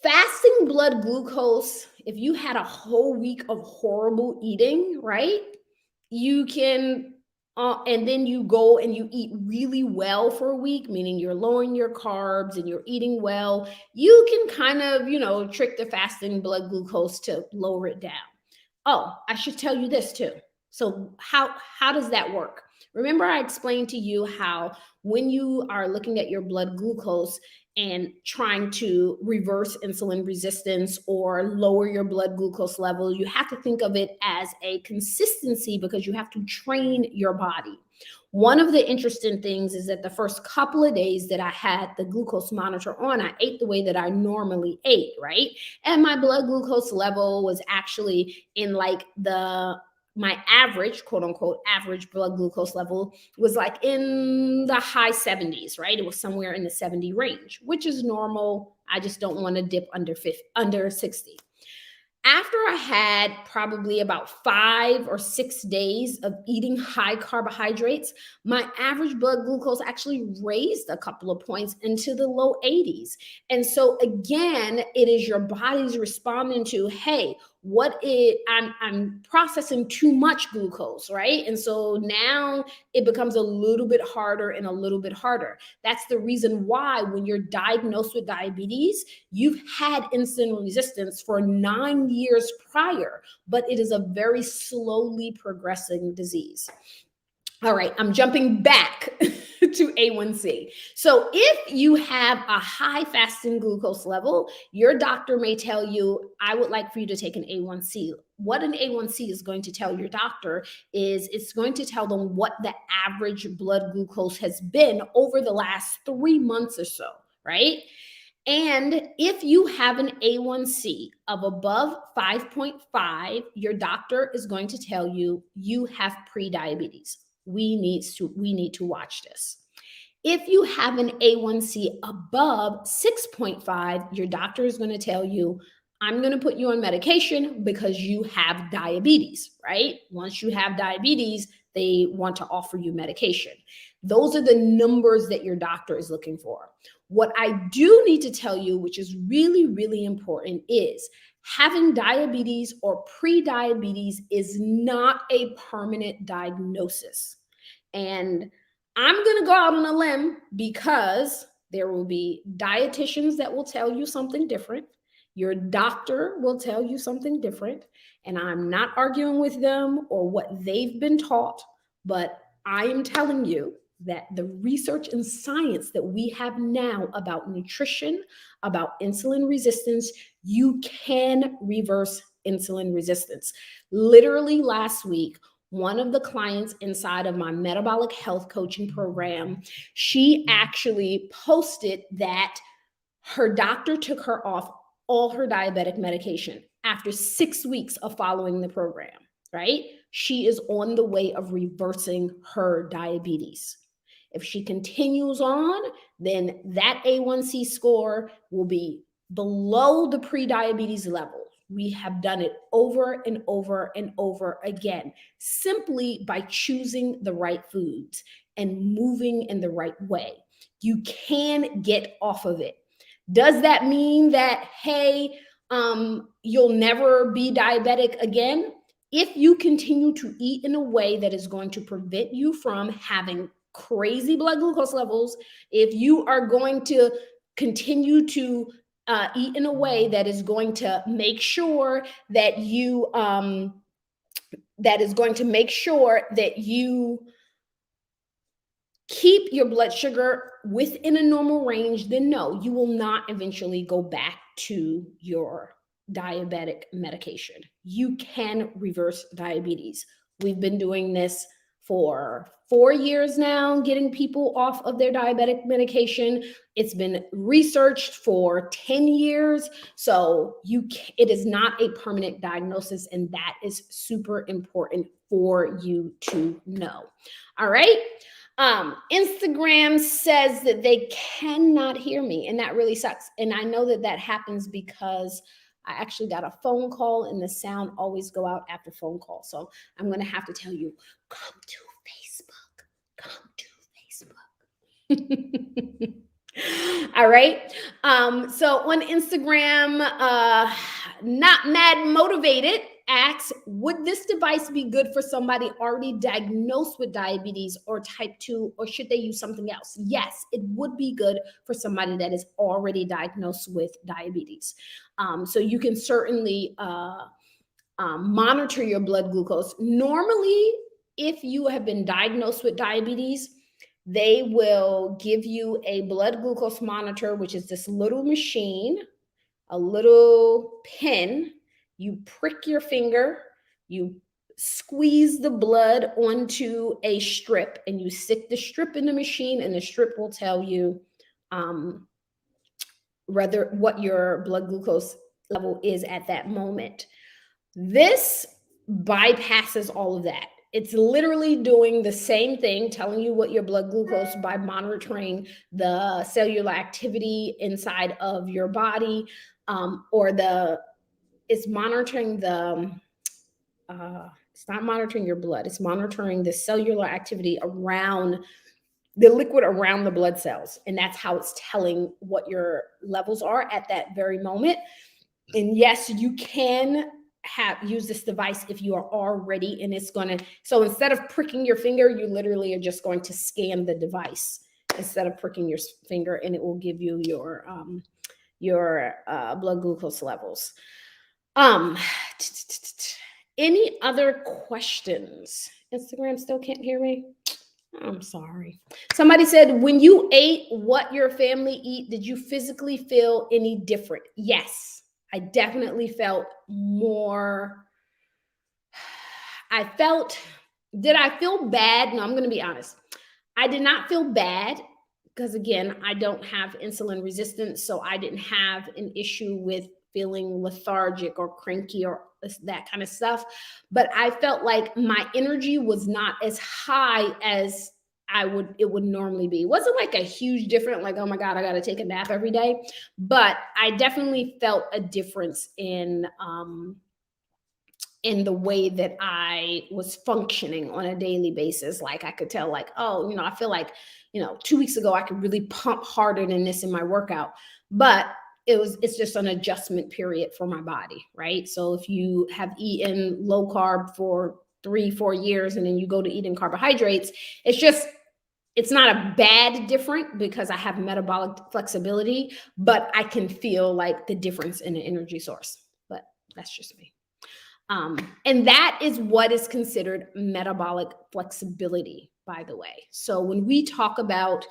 Fasting blood glucose, if you had a whole week of horrible eating, right? You can, and then you go and you eat really well for a week, meaning you're lowering your carbs and you're eating well, you can kind of, trick the fasting blood glucose to lower it down. Oh, I should tell you this too. So how does that work? Remember I explained to you how when you are looking at your blood glucose and trying to reverse insulin resistance or lower your blood glucose level, you have to think of it as a consistency because you have to train your body. One of the interesting things is that the first couple of days that I had the glucose monitor on, I ate the way that I normally ate, right? And my blood glucose level was actually in like my average, quote unquote, average blood glucose level was like in the high 70s, right? It was somewhere in the 70 range, which is normal. I just don't want to dip under 60. After I had probably about 5 or 6 days of eating high carbohydrates, my average blood glucose actually raised a couple of points into the low 80s. And so again, it is your body's responding to, hey, I'm processing too much glucose, right? And so now it becomes a little bit harder and a little bit harder. That's the reason why when you're diagnosed with diabetes, you've had insulin resistance for 9 years prior, but it is a very slowly progressing disease. All right, I'm jumping back to A1C. So if you have a high fasting glucose level, your doctor may tell you, I would like for you to take an A1C. What an A1C is going to tell your doctor is it's going to tell them what the average blood glucose has been over the last 3 months or so, right? And if you have an A1C of above 5.5, your doctor is going to tell you you have prediabetes. We need to watch this. If you have an A1C above 6.5, your doctor is going to tell you, I'm going to put you on medication because you have diabetes, right? Once you have diabetes, they want to offer you medication. Those are the numbers that your doctor is looking for. What I do need to tell you, which is really, really important, is having diabetes or pre-diabetes is not a permanent diagnosis. And I'm going to go out on a limb because there will be dietitians that will tell you something different. Your doctor will tell you something different. And I'm not arguing with them or what they've been taught, but I am telling you that the research and science that we have now about nutrition, about insulin resistance, you can reverse insulin resistance. Literally last week, one of the clients inside of my metabolic health coaching program, she actually posted that her doctor took her off all her diabetic medication after 6 weeks of following the program, right? She is on the way of reversing her diabetes. If she continues on, then that A1C score will be below the pre-diabetes level. We have done it over and over and over again, simply by choosing the right foods and moving in the right way. You can get off of it. Does that mean that, hey, you'll never be diabetic again? If you continue to eat in a way that is going to prevent you from having crazy blood glucose levels, if you are going to continue to eat in a way that is going to make sure that you keep your blood sugar within a normal range, then no, you will not eventually go back to your diabetic medication. You can reverse diabetes. We've been doing this for 4 years now, getting people off of their diabetic medication. It's been researched for 10 years. So it is not a permanent diagnosis, and that is super important for you to know. All right. Instagram says that they cannot hear me, and that really sucks. And I know that that happens because I actually got a phone call, and the sound always go out after phone call. So I'm going to have to tell you, come to Facebook. All right. So on Instagram, not mad motivated asks, would this device be good for somebody already diagnosed with diabetes or type 2, or should they use something else? Yes, it would be good for somebody that is already diagnosed with diabetes. So you can certainly monitor your blood glucose. Normally, if you have been diagnosed with diabetes, they will give you a blood glucose monitor, which is this little machine, a little pin. You prick your finger, you squeeze the blood onto a strip, and you stick the strip in the machine, and the strip will tell you what your blood glucose level is at that moment. This bypasses all of that. It's literally doing the same thing, telling you what your blood glucose by monitoring the cellular activity inside of your body, it's monitoring it's not monitoring your blood. It's monitoring the cellular activity around the liquid around the blood cells. And that's how it's telling what your levels are at that very moment. And yes, you can use this device if you are already, and it's going to, so instead of pricking your finger, you literally are just going to scan the device instead of pricking your finger, and it will give you your blood glucose levels. Any other questions? Instagram still can't hear me. I'm sorry. Somebody said, when you ate what your family eat, did you physically feel any different? Yes, I definitely felt more. Did I feel bad? No, I'm going to be honest. I did not feel bad because, again, I don't have insulin resistance, so I didn't have an issue with feeling lethargic or cranky or that kind of stuff. But I felt like my energy was not as high as it would normally be. It wasn't like a huge difference, like, oh my God, I got to take a nap every day. But I definitely felt a difference in the way that I was functioning on a daily basis. Like I could tell, like, oh, I feel like, 2 weeks ago I could really pump harder than this in my workout. But it's just an adjustment period for my body, right? So if you have eaten low carb for 3-4 years and then you go to eating carbohydrates, it's not a bad different because I have metabolic flexibility, but I can feel like the difference in the energy source. But that's just me. And that is what is considered metabolic flexibility, by the way. So when we talk about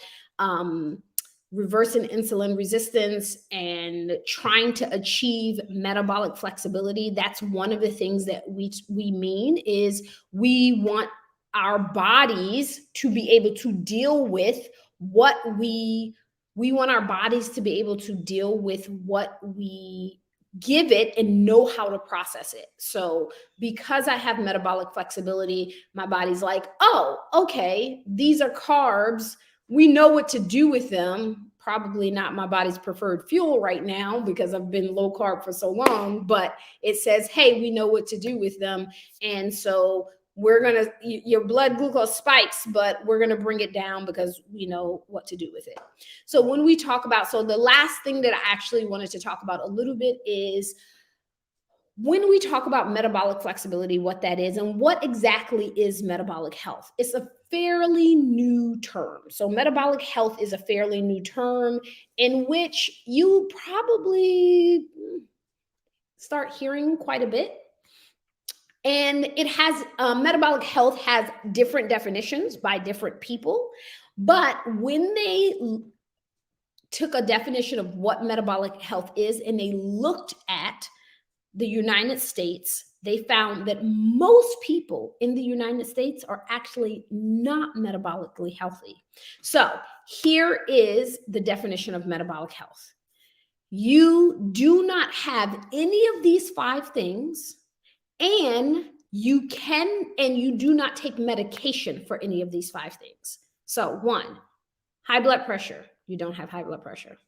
reversing insulin resistance and trying to achieve metabolic flexibility, that's one of the things that we mean is we want our bodies to be able to deal with what we want our bodies to be able to deal with what we give it and know how to process it. So because I have metabolic flexibility, my body's like, oh, okay, these are carbs. We know what to do with them. Probably not my body's preferred fuel right now because I've been low carb for so long, but it says, hey, we know what to do with them. And so your blood glucose spikes, but we're going to bring it down because we know what to do with it. So when we talk about, so the last thing that I actually wanted to talk about a little bit is when we talk about metabolic flexibility, what that is and what exactly is metabolic health. It's a fairly new term. So metabolic health is a fairly new term in which you probably start hearing quite a bit. And it has, metabolic health has different definitions by different people. But when they took a definition of what metabolic health is and they looked at the United States, they found that most people in the United States are actually not metabolically healthy. So here is the definition of metabolic health. You do not have any of these 5 things, and you do not take medication for any of these 5 things. So 1, high blood pressure. You don't have high blood pressure.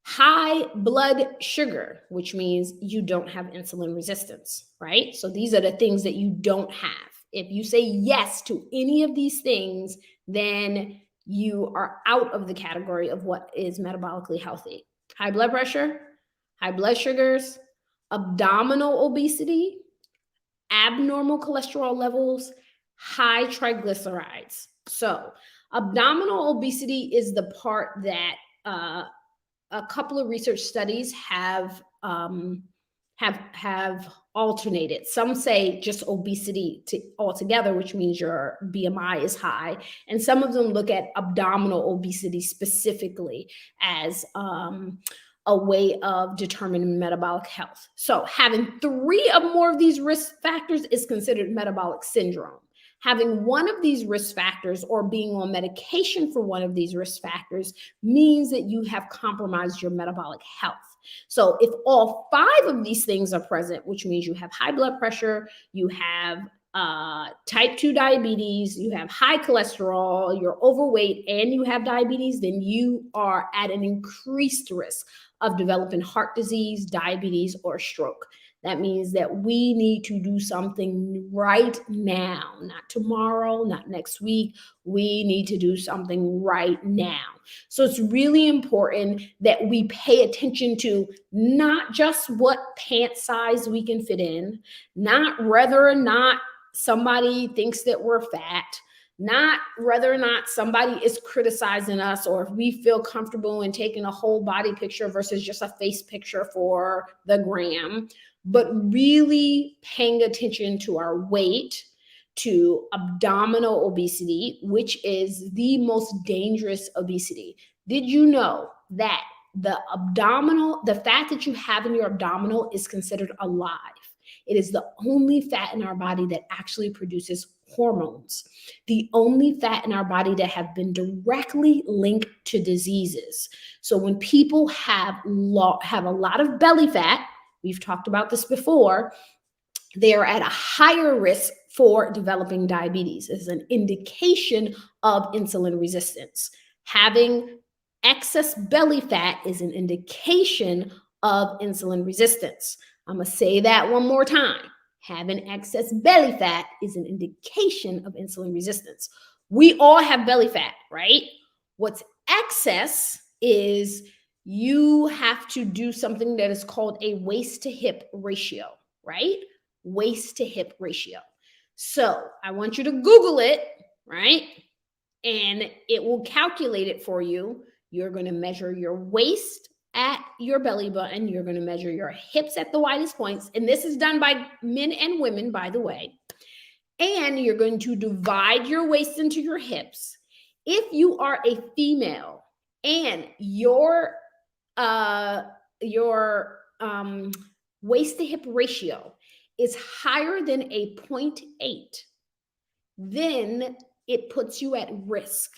High blood sugar, which means you don't have insulin resistance, right? So these are the things that you don't have. If you say yes to any of these things, then you are out of the category of what is metabolically healthy. High blood pressure, high blood sugars, abdominal obesity, abnormal cholesterol levels, high triglycerides. So abdominal obesity is the part that a couple of research studies have alternated. Some say just obesity altogether, which means your BMI is high. And some of them look at abdominal obesity specifically as a way of determining metabolic health. So having 3 or more of these risk factors is considered metabolic syndrome. Having one of these risk factors or being on medication for one of these risk factors means that you have compromised your metabolic health. So if all 5 of these things are present, which means you have high blood pressure, you have type 2 diabetes, you have high cholesterol, you're overweight, and you have diabetes, then you are at an increased risk of developing heart disease, diabetes, or stroke. That means that we need to do something right now, not tomorrow, not next week. We need to do something right now. So it's really important that we pay attention to not just what pant size we can fit in, not whether or not somebody thinks that we're fat, not whether or not somebody is criticizing us or if we feel comfortable in taking a whole body picture versus just a face picture for the gram, but really paying attention to our weight, to abdominal obesity, which is the most dangerous obesity. Did you know that the fat that you have in your abdominal is considered alive? It is the only fat in our body that actually produces hormones, the only fat in our body that have been directly linked to diseases. So when people have a lot of belly fat, we've talked about this before, they are at a higher risk for developing diabetes. It's an indication of insulin resistance. Having excess belly fat is an indication of insulin resistance. I'm going to say that one more time. Having excess belly fat is an indication of insulin resistance. We all have belly fat, right? What's excess is you have to do something that is called a waist to hip ratio, right? Waist to hip ratio. So I want you to Google it, right? And it will calculate it for you. You're going to measure your waist at your belly button. You're going to measure your hips at the widest points. And this is done by men and women, by the way. And you're going to divide your waist into your hips. If you are a female and your waist to hip ratio is higher than a 0.8, then it puts you at risk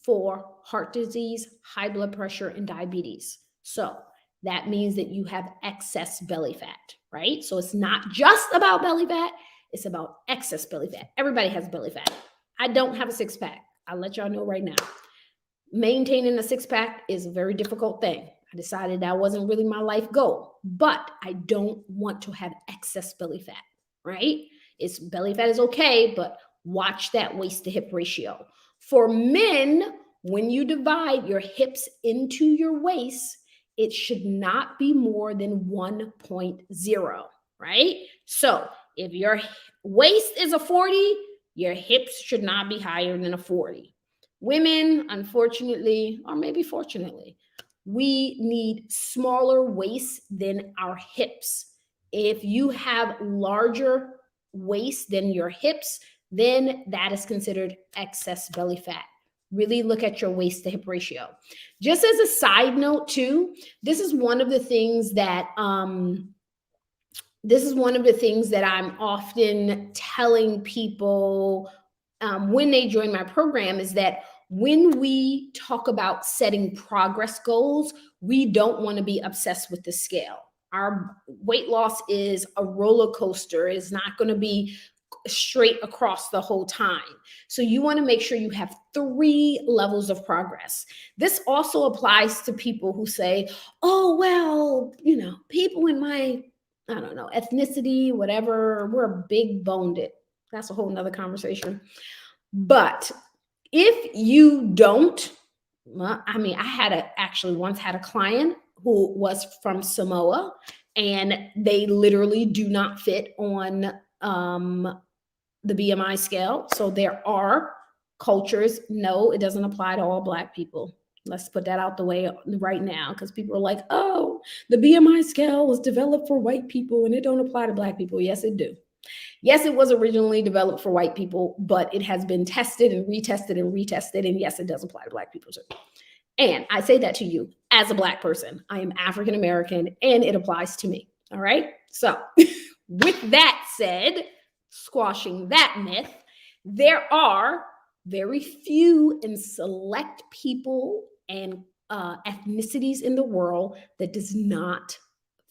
for heart disease, high blood pressure, and diabetes. So that means that you have excess belly fat, right? So it's not just about belly fat, it's about excess belly fat. Everybody has belly fat. I don't have a six-pack. I'll let y'all know right now. Maintaining a six-pack is a very difficult thing. I decided that wasn't really my life goal, but I don't want to have excess belly fat, right? Belly fat is okay, but watch that waist to hip ratio. For men, when you divide your hips into your waist, it should not be more than 1.0, right? So if your waist is a 40, your hips should not be higher than a 40. Women, unfortunately, or maybe fortunately, we need smaller waists than our hips. If you have larger waist than your hips, then that is considered excess belly fat. Really look at your waist to hip ratio. Just as a side note too, this is one of the things that I'm often telling people when they join my program, is that when we talk about setting progress goals, we don't want to be obsessed with the scale. Our weight loss is a roller coaster. It's not going to be straight across the whole time. So you want to make sure you have 3 levels of progress. This also applies to people who say, oh, well, people in my, ethnicity, whatever, we're big boned it. That's a whole nother conversation. But if you don't, I once had a client who was from Samoa, and they literally do not fit on the BMI scale. So there are cultures. No, it doesn't apply to all Black people. Let's put that out the way right now, because people are like, oh, the BMI scale was developed for white people and it don't apply to Black people. Yes, it do. Yes, it was originally developed for white people, but it has been tested and retested and retested. And yes, it does apply to Black people too. And I say that to you as a Black person. I am African American and it applies to me. All right. So with that said, squashing that myth, there are very few and select people and ethnicities in the world that does not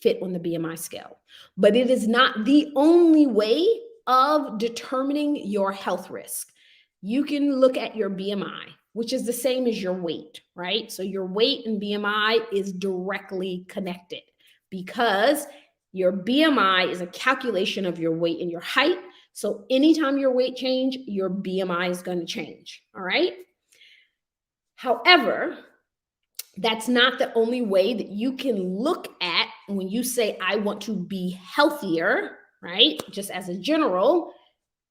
fit on the BMI scale. But it is not the only way of determining your health risk. You can look at your BMI, which is the same as your weight, right? So your weight and BMI is directly connected, because your BMI is a calculation of your weight and your height. So anytime your weight change, your BMI is going to change, all right? However, that's not the only way that you can look at when you say, I want to be healthier, right? Just as a general,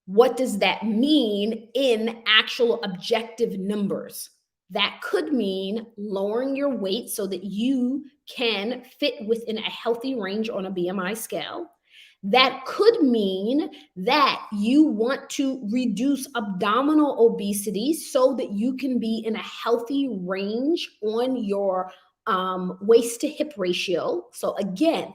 what does that mean in actual objective numbers? That could mean lowering your weight so that you can fit within a healthy range on a BMI scale. That could mean that you want to reduce abdominal obesity so that you can be in a healthy range on your waist to hip ratio. So again,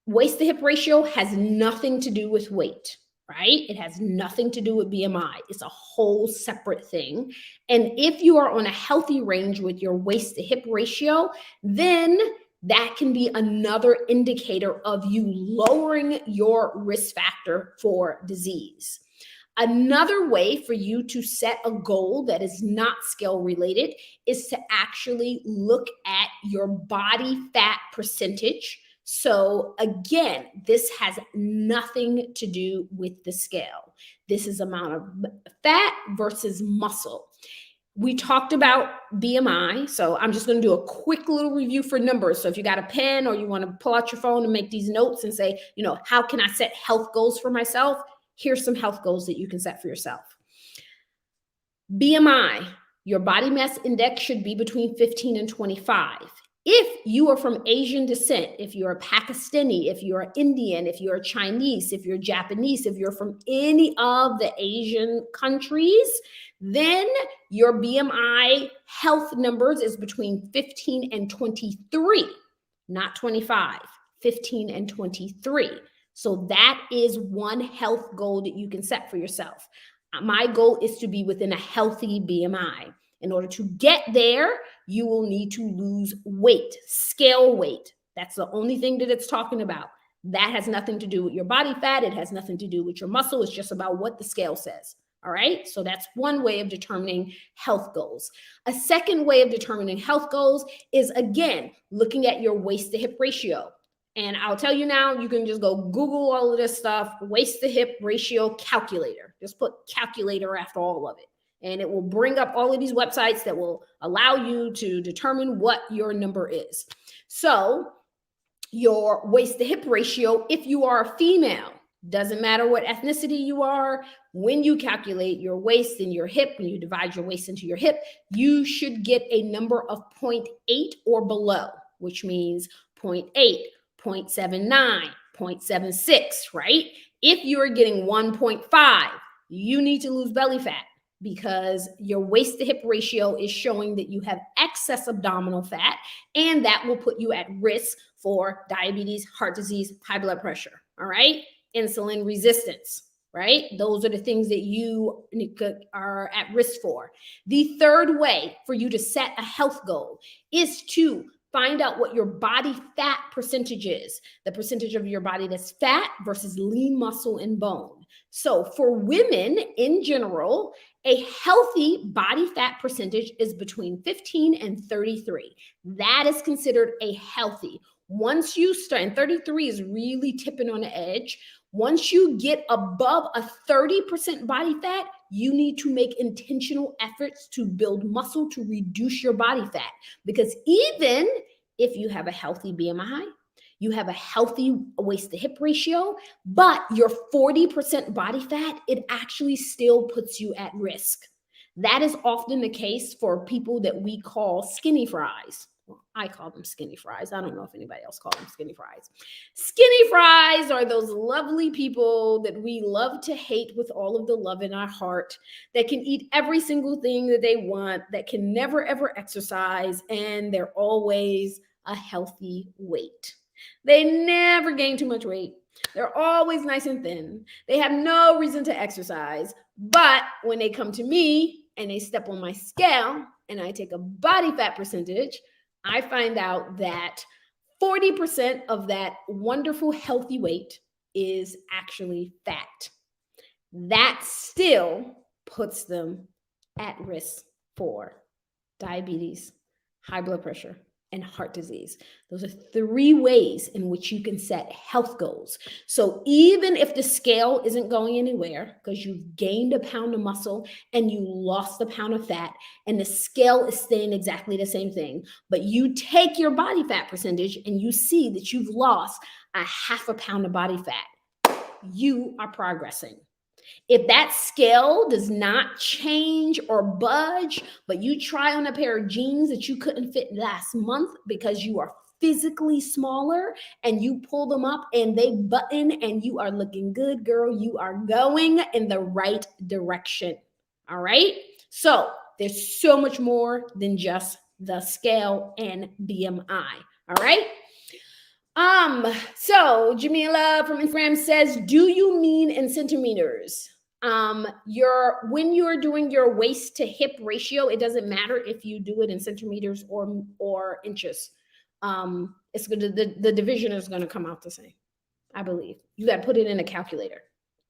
waist to hip ratio has nothing to do with weight, right? It has nothing to do with BMI. It's a whole separate thing. And if you are on a healthy range with your waist to hip ratio, then that can be another indicator of you lowering your risk factor for disease. Another way for you to set a goal that is not scale related is to actually look at your body fat percentage. So again, this has nothing to do with the scale. This is amount of fat versus muscle. We talked about BMI, so I'm just going to do a quick little review for numbers. So if you got a pen or you want to pull out your phone and make these notes and say, how can I set health goals for myself? Here's some health goals that you can set for yourself. BMI, your body mass index should be between 15 and 25. If you are from Asian descent, if you're a Pakistani, if you're Indian, if you're Chinese, if you're Japanese, if you're from any of the Asian countries, then your BMI health numbers is between 15 and 23, not 25, 15 and 23. So that is one health goal that you can set for yourself. My goal is to be within a healthy BMI. In order to get there, you will need to lose weight, scale weight. That's the only thing that it's talking about. That has nothing to do with your body fat. It has nothing to do with your muscle. It's just about what the scale says. All right. So that's one way of determining health goals. A second way of determining health goals is, again, looking at your waist to hip ratio. And I'll tell you now, you can just go Google all of this stuff, waist to hip ratio calculator. Just put calculator after all of it. And it will bring up all of these websites that will allow you to determine what your number is. So your waist to hip ratio, if you are a female, doesn't matter what ethnicity you are, when you calculate your waist and your hip, when you divide your waist into your hip, you should get a number of 0.8 or below, which means 0.8, 0.79, 0.76, right? If you are getting 1.5, you need to lose belly fat, because your waist to hip ratio is showing that you have excess abdominal fat, and that will put you at risk for diabetes, heart disease, high blood pressure, all right? Insulin resistance, right? Those are the things that you are at risk for. The third way for you to set a health goal is to find out what your body fat percentage is, the percentage of your body that's fat versus lean muscle and bone. So for women in general, a healthy body fat percentage is between 15 and 33. That is considered a healthy. Once you start, and 33 is really tipping on the edge. Once you get above a 30% body fat, you need to make intentional efforts to build muscle to reduce your body fat. Because even if you have a healthy BMI, you have a healthy waist to hip ratio, but your 40% body fat, it actually still puts you at risk. That is often the case for people that we call skinny fries. Well, I call them skinny fries. I don't know if anybody else calls them skinny fries. Skinny fries are those lovely people that we love to hate with all of the love in our heart, that can eat every single thing that they want, that can never, ever exercise, and they're always a healthy weight. They never gain too much weight. They're always nice and thin. They have no reason to exercise. But when they come to me and they step on my scale and I take a body fat percentage, I find out that 40% of that wonderful healthy weight is actually fat. That still puts them at risk for diabetes, high blood pressure, and heart disease. Those are 3 ways in which you can set health goals. So even if the scale isn't going anywhere because you've gained a pound of muscle and you lost a pound of fat, and the scale is staying exactly the same thing, but you take your body fat percentage and you see that you've lost a half a pound of body fat, you are progressing. If that scale does not change or budge, but you try on a pair of jeans that you couldn't fit last month because you are physically smaller, and you pull them up and they button and you are looking good, girl, you are going in the right direction. All right. So there's so much more than just the scale and BMI. All right. So Jamila from Instagram says, do you mean in centimeters? When you're doing your waist to hip ratio, it doesn't matter if you do it in centimeters or inches. It's good. The division is going to come out the same. I believe you got to put it in a calculator.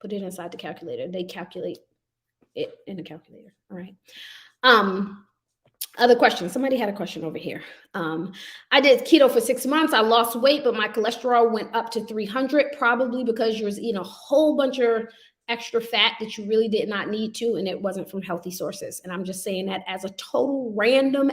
Put it inside the calculator. They calculate it in the calculator. All right. Um, Other questions. Somebody had a question over here. I did keto for 6 months. I lost weight, but my cholesterol went up to 300, probably because you was eating a whole bunch of extra fat that you really did not need to, and it wasn't from healthy sources. And I'm just saying that as a total random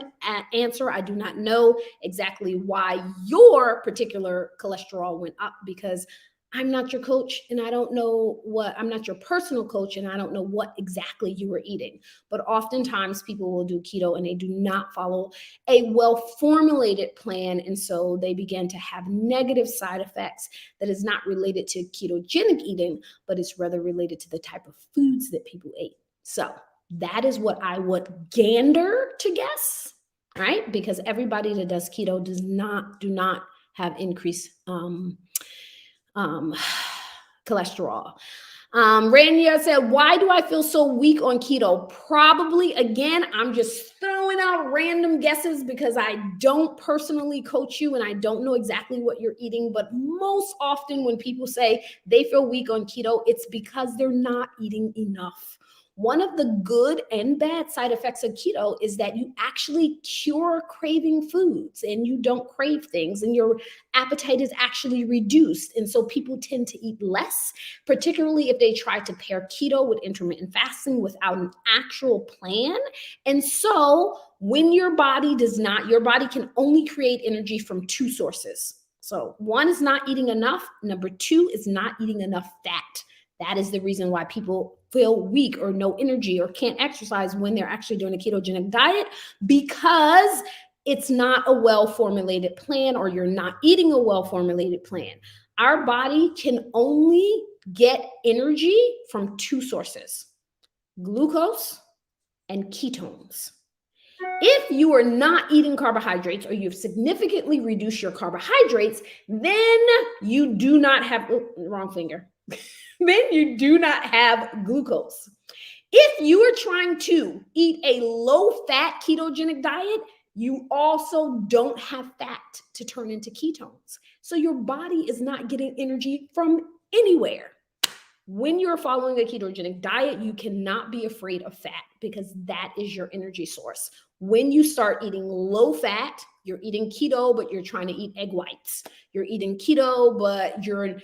answer. I do not know exactly why your particular cholesterol went up, because I'm not your coach and I don't know I'm not your personal coach and I don't know what exactly you were eating. But oftentimes people will do keto and they do not follow a well-formulated plan. And so they begin to have negative side effects that is not related to ketogenic eating, but it's rather related to the type of foods that people ate. So that is what I would gander to guess, right? Because everybody that does keto do not have increased cholesterol. Rania said, why do I feel so weak on keto? Probably, again, I'm just throwing out random guesses because I don't personally coach you and I don't know exactly what you're eating. But most often when people say they feel weak on keto, it's because they're not eating enough. One of the good and bad side effects of keto is that you actually cure craving foods and you don't crave things and your appetite is actually reduced. And so people tend to eat less, particularly if they try to pair keto with intermittent fasting without an actual plan. And so when your body can only create energy from two sources. So one is not eating enough. Number two is not eating enough fat. That is the reason why people feel weak or no energy or can't exercise when they're actually doing a ketogenic diet, because it's not a well-formulated plan or you're not eating a well-formulated plan. Our body can only get energy from two sources: glucose and ketones. If you are not eating carbohydrates or you've significantly reduced your carbohydrates, then you do not have, wrong finger. Then you do not have glucose. If you are trying to eat a low-fat ketogenic diet, you also don't have fat to turn into ketones. So your body is not getting energy from anywhere. When you're following a ketogenic diet, you cannot be afraid of fat because that is your energy source. When you start eating low fat, you're eating keto, but you're trying to eat egg whites. You're eating keto, but you're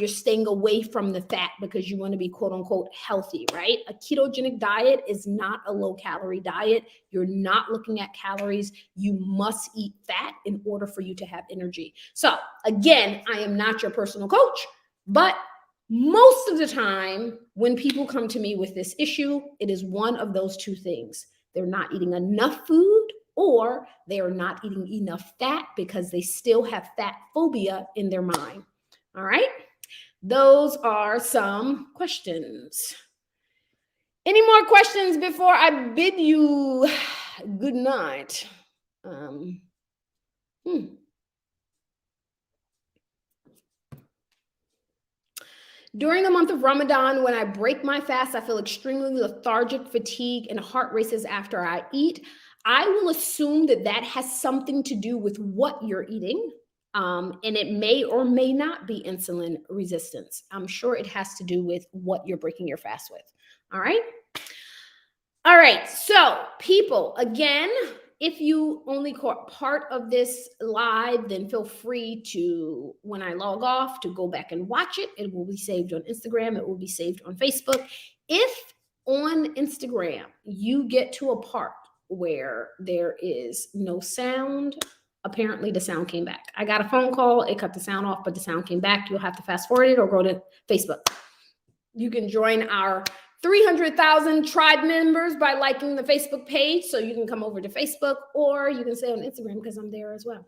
staying away from the fat because you want to be quote unquote healthy, right? A ketogenic diet is not a low calorie diet. You're not looking at calories. You must eat fat in order for you to have energy. So again, I am not your personal coach, but most of the time when people come to me with this issue, it is one of those two things. They're not eating enough food, or they are not eating enough fat because they still have fat phobia in their mind. All right. Those are some questions. Any more questions before I bid you good night? During the month of Ramadan, when I break my fast, I feel extremely lethargic, fatigue, and heart races after I eat. I will assume that that has something to do with what you're eating, and it may or may not be insulin resistance. I'm sure it has to do with what you're breaking your fast with. All right? All right, so people, again, if you only caught part of this live, then feel free to, when I log off, to go back and watch it. It will be saved on Instagram. It will be saved on Facebook. If on Instagram you get to a part where there is no sound, apparently the sound came back. I got a phone call. It cut the sound off, but the sound came back. You'll have to fast forward it or go to Facebook. You can join our 300,000 tribe members by liking the Facebook page. So you can come over to Facebook, or you can stay on Instagram because I'm there as well.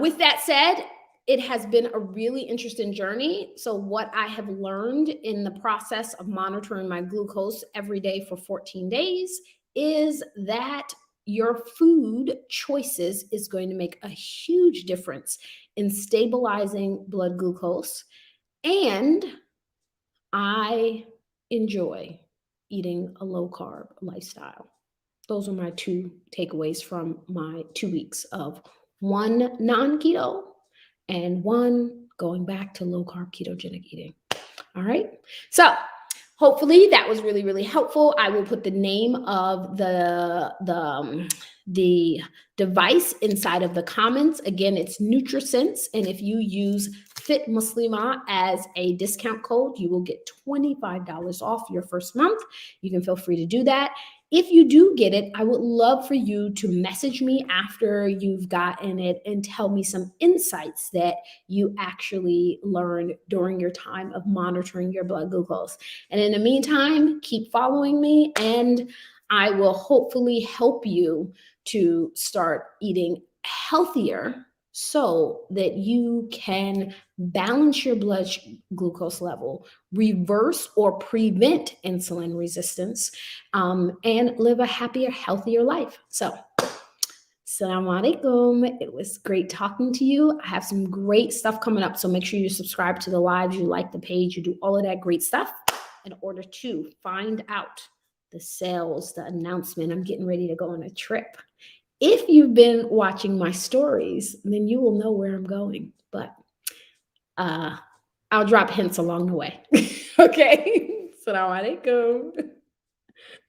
With that said, it has been a really interesting journey. So what I have learned in the process of monitoring my glucose every day for 14 days is that your food choices is going to make a huge difference in stabilizing blood glucose. And I enjoy eating a low carb lifestyle. Those are my two takeaways from my 2 weeks of one non-keto and one going back to low carb ketogenic eating. All right. So hopefully that was really, really helpful. I will put the name of the device inside of the comments. Again, it's NutriSense. And if you use Fit Muslima as a discount code, you will get $25 off your first month. You can feel free to do that. If you do get it, I would love for you to message me after you've gotten it and tell me some insights that you actually learned during your time of monitoring your blood glucose. And in the meantime, keep following me, and I will hopefully help you to start eating healthier so that you can balance your blood glucose level, reverse or prevent insulin resistance, and live a happier, healthier life. So, Assalamu alaikum. It was great talking to you. I have some great stuff coming up, so make sure you subscribe to the lives, you like the page, you do all of that great stuff in order to find out the sales, the announcement. I'm getting ready to go on a trip. If you've been watching my stories, then you will know where I'm going, but I'll drop hints along the way. Okay. Assalamu alaikum.